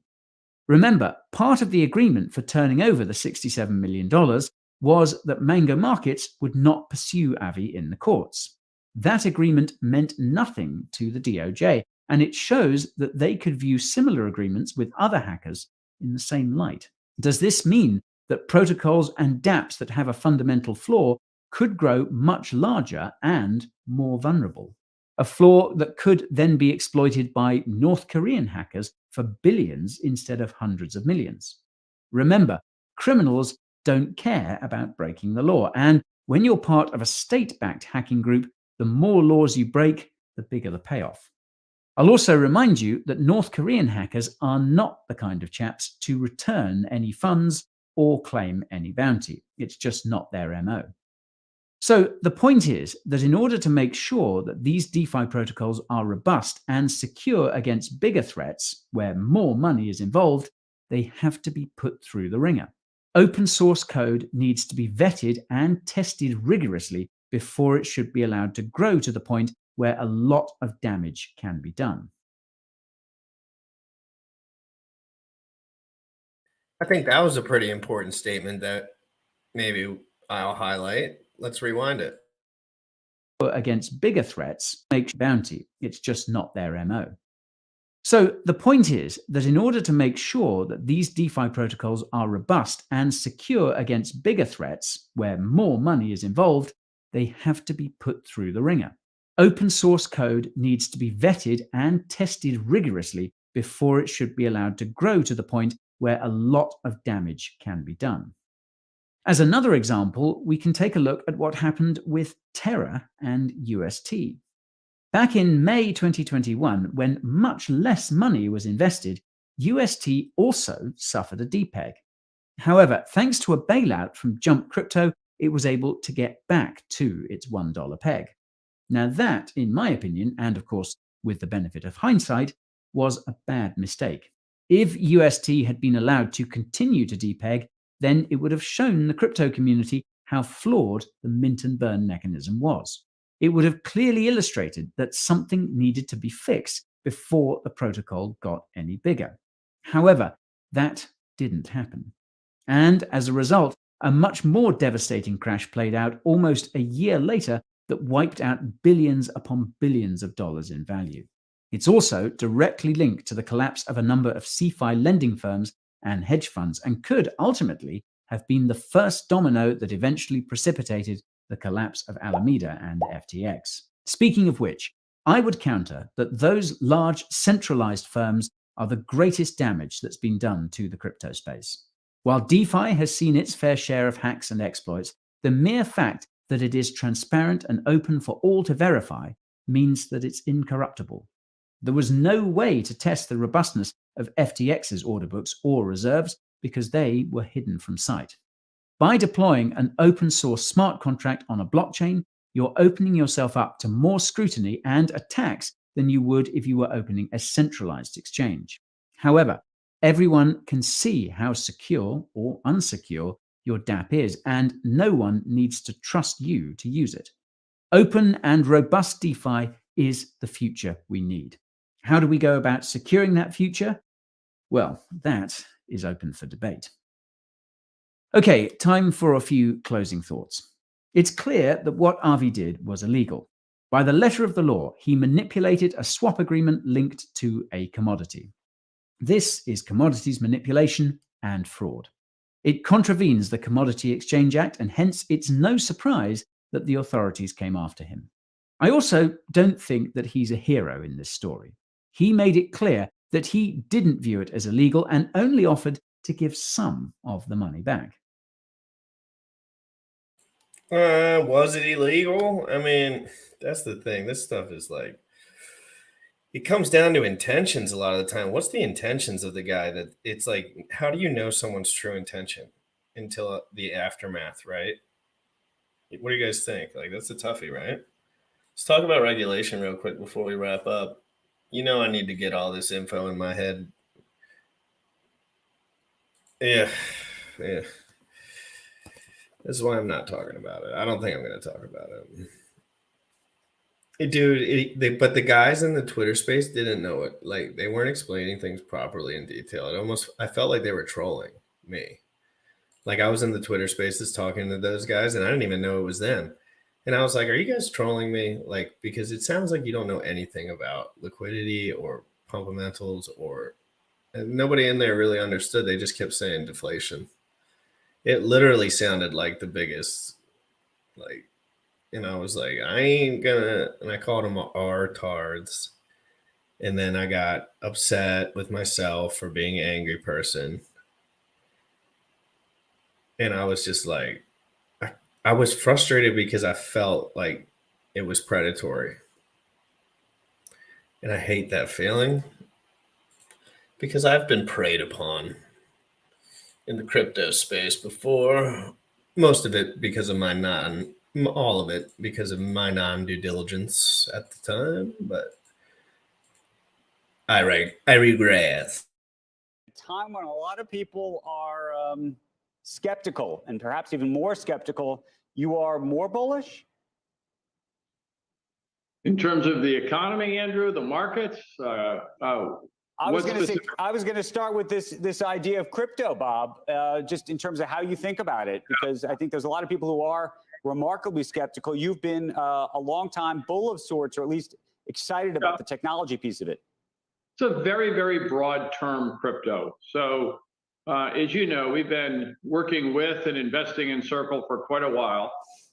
Remember, part of the agreement for turning over the $67 million was that Mango Markets would not pursue Avi in the courts. That agreement meant nothing to the DOJ, and it shows that they could view similar agreements with other hackers in the same light. Does this mean that protocols and dApps that have a fundamental flaw could grow much larger and more vulnerable? A flaw that could then be exploited by North Korean hackers for billions instead of hundreds of millions. Remember, criminals don't care about breaking the law, and when you're part of a state-backed hacking group, the more laws you break, the bigger the payoff. I'll also remind you that North Korean hackers are not the kind of chaps to return any funds or claim any bounty. It's just not their MO. So the point is that in order to make sure that these DeFi protocols are robust and secure against bigger threats where more money is involved, they have to be put through the ringer. Open source code needs to be vetted and tested rigorously before it should be allowed to grow to the point where a lot of damage can be done. I think that was a pretty important statement that maybe I'll highlight. Let's rewind it. Against bigger threats, make bounty. It's just not their MO. So the point is that in order to make sure that these DeFi protocols are robust and secure against bigger threats where more money is involved, they have to be put through the ringer. Open source code needs to be vetted and tested rigorously before it should be allowed to grow to the point where a lot of damage can be done. As another example, we can take a look at what happened with Terra and UST. Back in May 2021, when much less money was invested, UST also suffered a depeg. However, thanks to a bailout from GymRatCrypto, it was able to get back to its $1 peg. Now that, in my opinion, and of course with the benefit of hindsight, was a bad mistake. If UST had been allowed to continue to depeg, then it would have shown the crypto community how flawed the mint and burn mechanism was. It would have clearly illustrated that something needed to be fixed before the protocol got any bigger. However, that didn't happen. And as a result, a much more devastating crash played out almost a year later that wiped out billions upon billions of dollars in value. It's also directly linked to the collapse of a number of CeFi lending firms and hedge funds, and could ultimately have been the first domino that eventually precipitated the collapse of Alameda and FTX. Speaking of which, I would counter that those large centralized firms are the greatest damage that's been done to the crypto space. While DeFi has seen its fair share of hacks and exploits, the mere fact that it is transparent and open for all to verify means that it's incorruptible. There was no way to test the robustness of FTX's order books or reserves because they were hidden from sight. By deploying an open source smart contract on a blockchain, you're opening yourself up to more scrutiny and attacks than you would if you were opening a centralized exchange. However, everyone can see how secure or unsecure your dApp is, and no one needs to trust you to use it. Open and robust DeFi is the future we need. How do we go about securing that future? Well, that is open for debate. Okay, time for a few closing thoughts. It's clear that what Avi did was illegal. By the letter of the law, he manipulated a swap agreement linked to a commodity. This is commodities manipulation and fraud. It contravenes the Commodity Exchange Act, and hence it's no surprise that the authorities came after him. I also don't think that he's a hero in this story. He made it clear that he didn't view it as illegal and only offered to give some of the money back. Was it illegal? I mean, that's the thing. This stuff is like, it comes down to intentions a lot of the time. What's the intentions of the guy? That it's like, how do you know someone's true intention until the aftermath, right? What do you guys think? Like, that's a toughie, right? Let's talk about regulation real quick before we wrap up. You know, I need to get all this info in my head. Yeah. This is why I'm not talking about it. I don't think I'm going to talk about it. Dude, but the guys in the Twitter space didn't know it. Like, they weren't explaining things properly in detail. I felt like they were trolling me. Like, I was in the Twitter spaces talking to those guys, and I didn't even know it was them. And I was like, are you guys trolling me? Like, because it sounds like you don't know anything about liquidity or fundamentals, and nobody in there really understood. They just kept saying deflation. It literally sounded like the biggest, like, and I was like, I ain't gonna, and I called them R-tards. And then I got upset with myself for being an angry person. And I was just like, I was frustrated because I felt like it was predatory. And I hate that feeling because I've been preyed upon in the crypto space before. Most of it because of all of it because of my non-due diligence at the time, but I regret. Time when a lot of people are skeptical, and perhaps even more skeptical. You are more bullish? In terms of the economy, Andrew, the markets? I was going to start with this idea of crypto, Bob, just in terms of how you think about it, because I think there's a lot of people who are remarkably skeptical. You've been a long time bull of sorts, or at least excited about the technology piece of it. It's a very, very broad term, crypto. So as you know, we've been working with and investing in Circle for quite a while.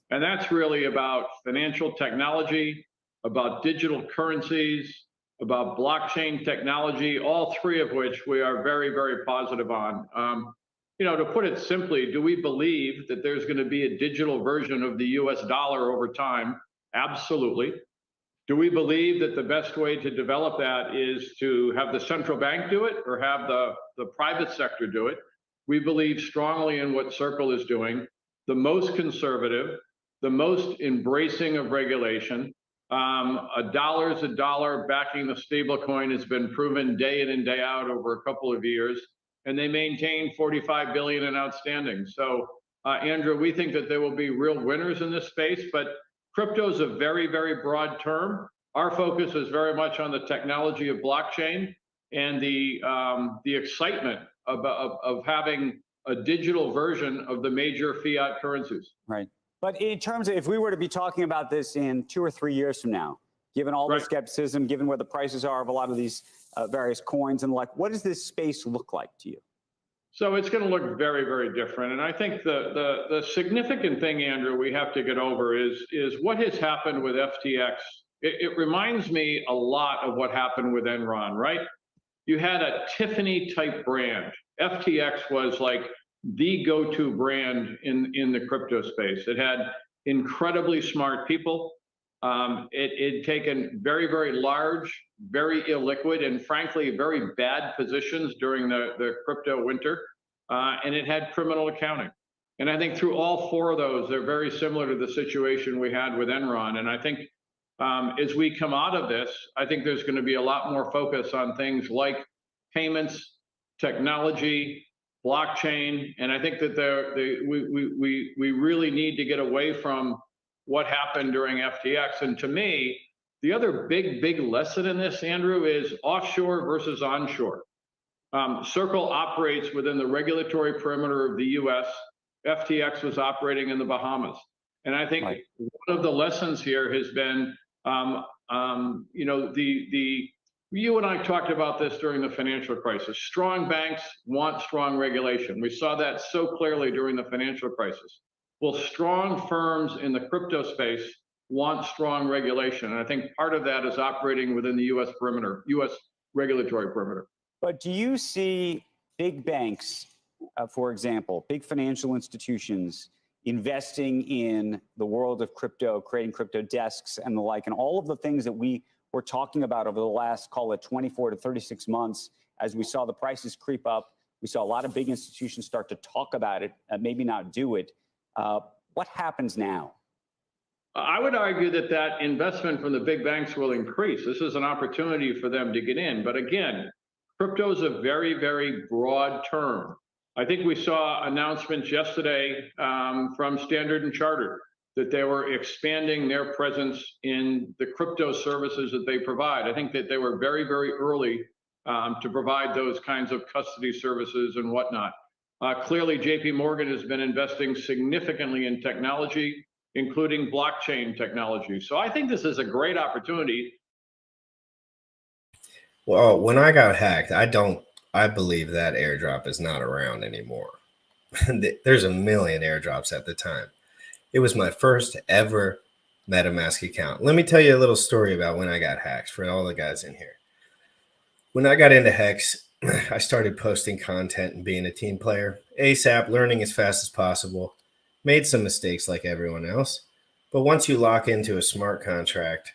And that's really about financial technology, about digital currencies, about blockchain technology, all three of which we are very, very positive on. To put it simply, do we believe that there's going to be a digital version of the US dollar over time? Absolutely. Do we believe that the best way to develop that is to have the central bank do it or have the private sector do it? We believe strongly in what Circle is doing, the most conservative, the most embracing of regulation. A dollar is a dollar. Backing the stable coin has been proven day in and day out over a couple of years, and they maintain 45 billion in outstanding. So, Andrew, we think that there will be real winners in this space, but crypto is a very, very broad term. Our focus is very much on the technology of blockchain and the excitement of having a digital version of the major fiat currencies. Right. But in terms of, if we were to be talking about this in 2 or 3 years from now, given all the skepticism, given where the prices are of a lot of these various coins and like, what does this space look like to you? So it's going to look very, very different. And I think the significant thing, Andrew, we have to get over is what has happened with FTX. It reminds me a lot of what happened with Enron, right? You had a Tiffany type brand. FTX was like the go-to brand in the crypto space. It had incredibly smart people. It taken very, very large, very illiquid, and frankly, very bad positions during the crypto winter. And it had criminal accounting. And I think through all four of those, they're very similar to the situation we had with Enron. And I think as we come out of this, I think there's going to be a lot more focus on things like payments, technology, blockchain. And I think that we really need to get away from what happened during FTX. And to me, the other big lesson in this, Andrew, is offshore versus onshore. Circle operates within the regulatory perimeter of the US. FTX was operating in the Bahamas. And I think one of the lessons here has been, you and I talked about this during the financial crisis. Strong banks want strong regulation. We saw that so clearly during the financial crisis. Well, strong firms in the crypto space want strong regulation. And I think part of that is operating within the U.S. perimeter, U.S. regulatory perimeter. But do you see big banks, for example, big financial institutions investing in the world of crypto, creating crypto desks and the like, and all of the things that we were talking about over the last, call it 24 to 36 months, as we saw the prices creep up? We saw a lot of big institutions start to talk about it, maybe not do it. What happens now? I would argue that that investment from the big banks will increase. This is an opportunity for them to get in. But again, crypto is a very, very broad term. I think we saw announcements yesterday from Standard & Chartered that they were expanding their presence in the crypto services that they provide. I think that they were very, very early to provide those kinds of custody services and whatnot. Clearly, JP Morgan has been investing significantly in technology, including blockchain technology. So I think this is a great opportunity. Well, when I got hacked, I believe that airdrop is not around anymore. There's a million airdrops at the time. It was my first ever MetaMask account. Let me tell you a little story about when I got hacked for all the guys in here. When I got into Hex, I started posting content and being a team player, ASAP, learning as fast as possible. Made some mistakes like everyone else. But once you lock into a smart contract,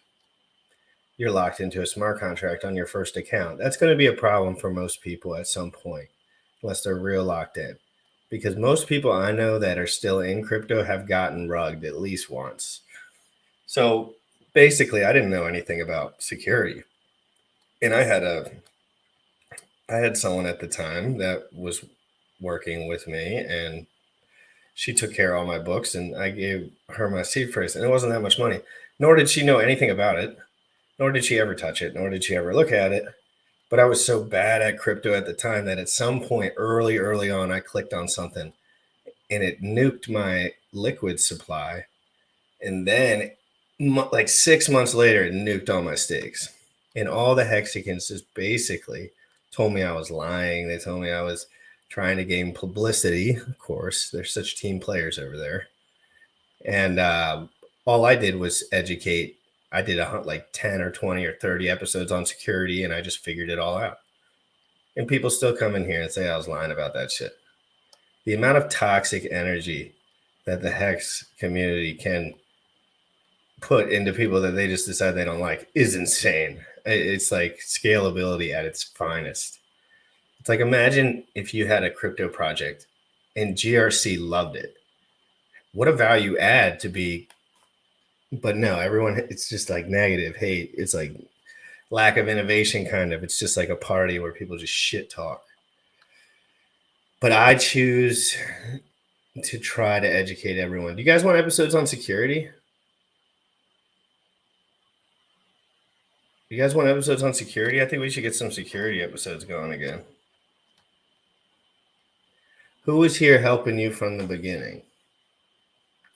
you're locked into a smart contract on your first account. That's going to be a problem for most people at some point, unless they're real locked in. Because most people I know that are still in crypto have gotten rugged at least once. So basically, I didn't know anything about security. And I had someone at the time that was working with me, and she took care of all my books, and I gave her my seed phrase, and it wasn't that much money. Nor did she know anything about it. Nor did she ever touch it. Nor did she ever look at it. But I was so bad at crypto at the time that at some point early on, I clicked on something and it nuked my liquid supply. And then like 6 months later, it nuked all my stakes. And all the Hexicans just basically told me I was lying. They told me I was trying to gain publicity. Of course, they're such team players over there. And all I did was educate. I did like 10 or 20 or 30 episodes on security, and I just figured it all out. And people still come in here and say I was lying about that shit. The amount of toxic energy that the Hex community can put into people that they just decide they don't like is insane. It's like scalability at its finest. It's like, imagine if you had a crypto project and GRC loved it. What a value add to be. But no, everyone, it's just like negative hate. It's like lack of innovation, kind of. It's just like a party where people just shit talk. But I choose to try to educate everyone. Do you guys want episodes on security? You guys want episodes on security? I think we should get some security episodes going again. Who was here helping you from the beginning?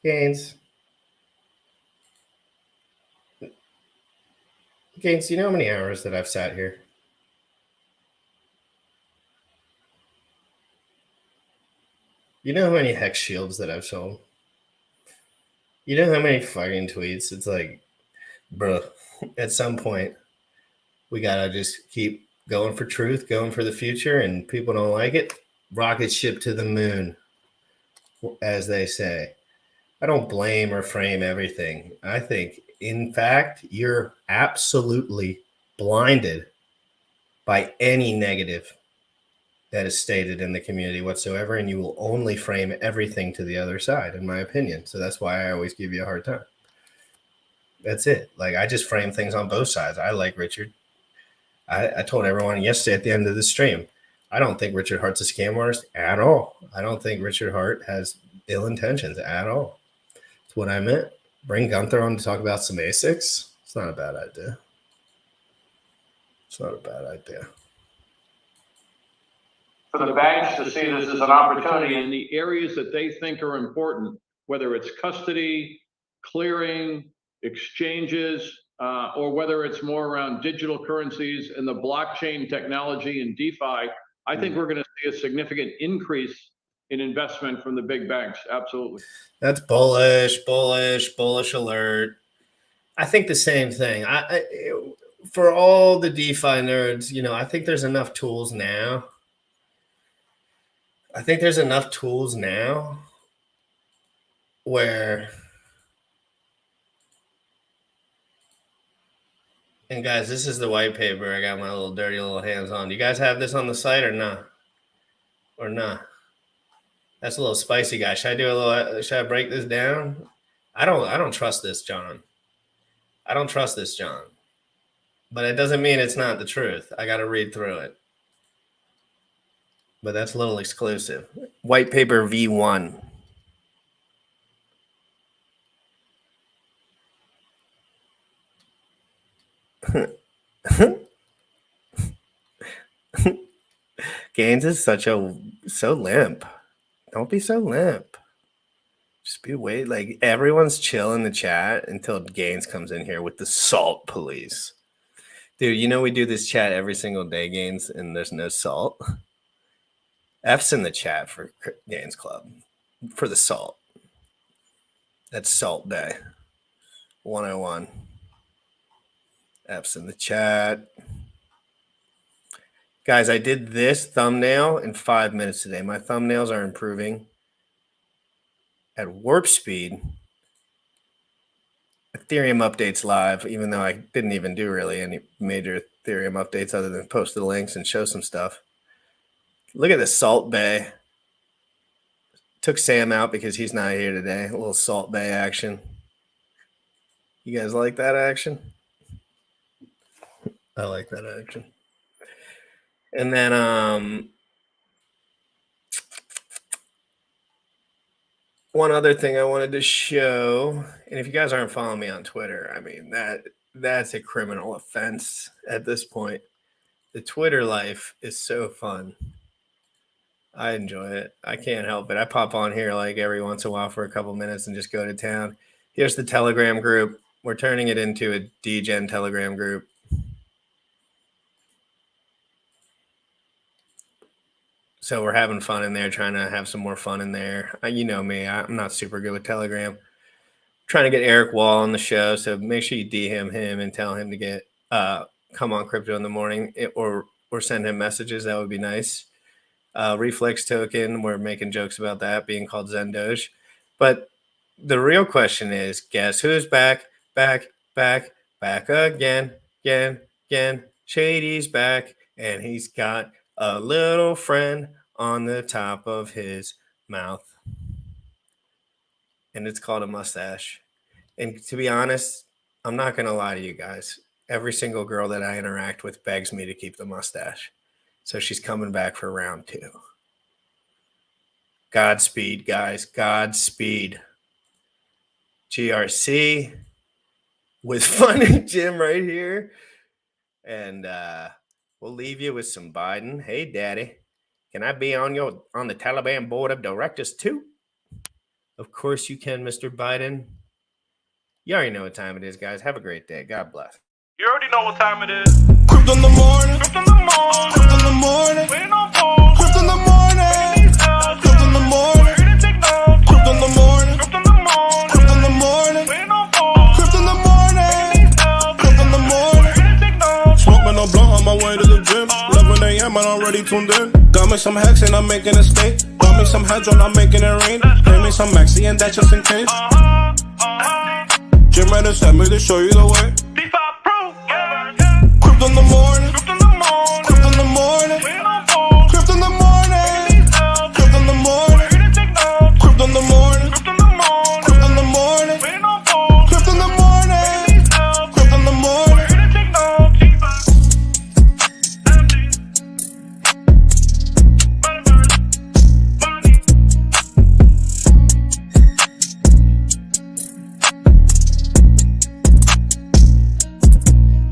Gaines. Gaines, do you know how many hours that I've sat here? You know how many Hex shields that I've sold? You know how many fucking tweets? It's like, bro, at some point, we got to just keep going for truth, going for the future, and people don't like it. Rocket ship to the moon, as they say. I don't blame or frame everything. I think, in fact, you're absolutely blinded by any negative that is stated in the community whatsoever, and you will only frame everything to the other side, in my opinion. So that's why I always give you a hard time. That's it. Like, I just frame things on both sides. I like Richard. I told everyone yesterday at the end of the stream, I don't think Richard Hart's a scam artist at all. I don't think Richard Hart has ill intentions at all. That's what I meant. Bring Gunther on to talk about some ASICs. It's not a bad idea. It's not a bad idea. For the banks to see this as an opportunity in the areas that they think are important, whether it's custody, clearing, exchanges, or whether it's more around digital currencies and the blockchain technology and DeFi, I think we're going to see a significant increase in investment from the big banks. Absolutely. That's bullish alert. I think the same thing. For all the DeFi nerds, you know, I think there's enough tools now. Where, and guys, this is the white paper. I got my little dirty little hands on. Do you guys have this on the site or not? That's a little spicy, guys. Should I break this down? I don't trust this, John. But it doesn't mean it's not the truth. I got to read through it. But that's a little exclusive. White paper V1. Gaines is so limp. Don't be so limp. Just be like everyone's chill in the chat until Gaines comes in here with the salt police. Dude, you know we do this chat every single day, Gaines, and there's no salt. F's in the chat for Gaines Club for the salt. That's Salt Day 101. F's in the chat. Guys, I did this thumbnail in 5 minutes today. My thumbnails are improving at warp speed. Ethereum Updates live, even though I didn't even do really any major Ethereum updates other than post the links and show some stuff. Look at the Salt Bay. Took Sam out because he's not here today. A little Salt Bay action. You guys like that action? I like that action. And then one other thing I wanted to show, and if you guys aren't following me on Twitter, I mean that's a criminal offense at this point. The Twitter life is so fun. I enjoy it. I can't help it. I pop on here like every once in a while for a couple minutes and just go to town. Here's the Telegram group. We're turning it into a DGen Telegram group. So we're having fun in there, trying to have some more fun in there. You know me, I'm not super good with Telegram. Trying to get Eric Wall on the show, so make sure you DM him and tell him to get come on Crypto in the Morning, or send him messages. That would be nice. Reflex token, we're making jokes about that being called Zen Doge. But the real question is, guess who's back again. Shady's back, and he's got a little friend on the top of his mouth. And it's called a mustache. And to be honest, I'm not going to lie to you guys. Every single girl that I interact with begs me to keep the mustache. So she's coming back for round 2. Godspeed, guys. Godspeed. GRC with Funny Jim right here. And we'll leave you with some Biden. Hey, Daddy, can I be on the Taliban board of directors too? Of course you can, Mr. Biden. You already know what time it is, guys. Have a great day. God bless. You already know what time it is. Crypto in the morning. Crypto in the morning. Crypto in the morning. Waiting on phone. Crypto in the morning. Crypto in the morning. Crypto in the morning. Crypto in the morning. Crypto in the morning. Waiting on phone. Crypto in the morning. Crypto in the morning. Smoking a blunt on my way to the gym. 11 a.m. and I'm already tuned in. Got me some hacks and I'm making a stake. Got me some heads on, I'm making it rain. Pay me some maxi and that just in case. GymRatCrypto sent me to show you the way.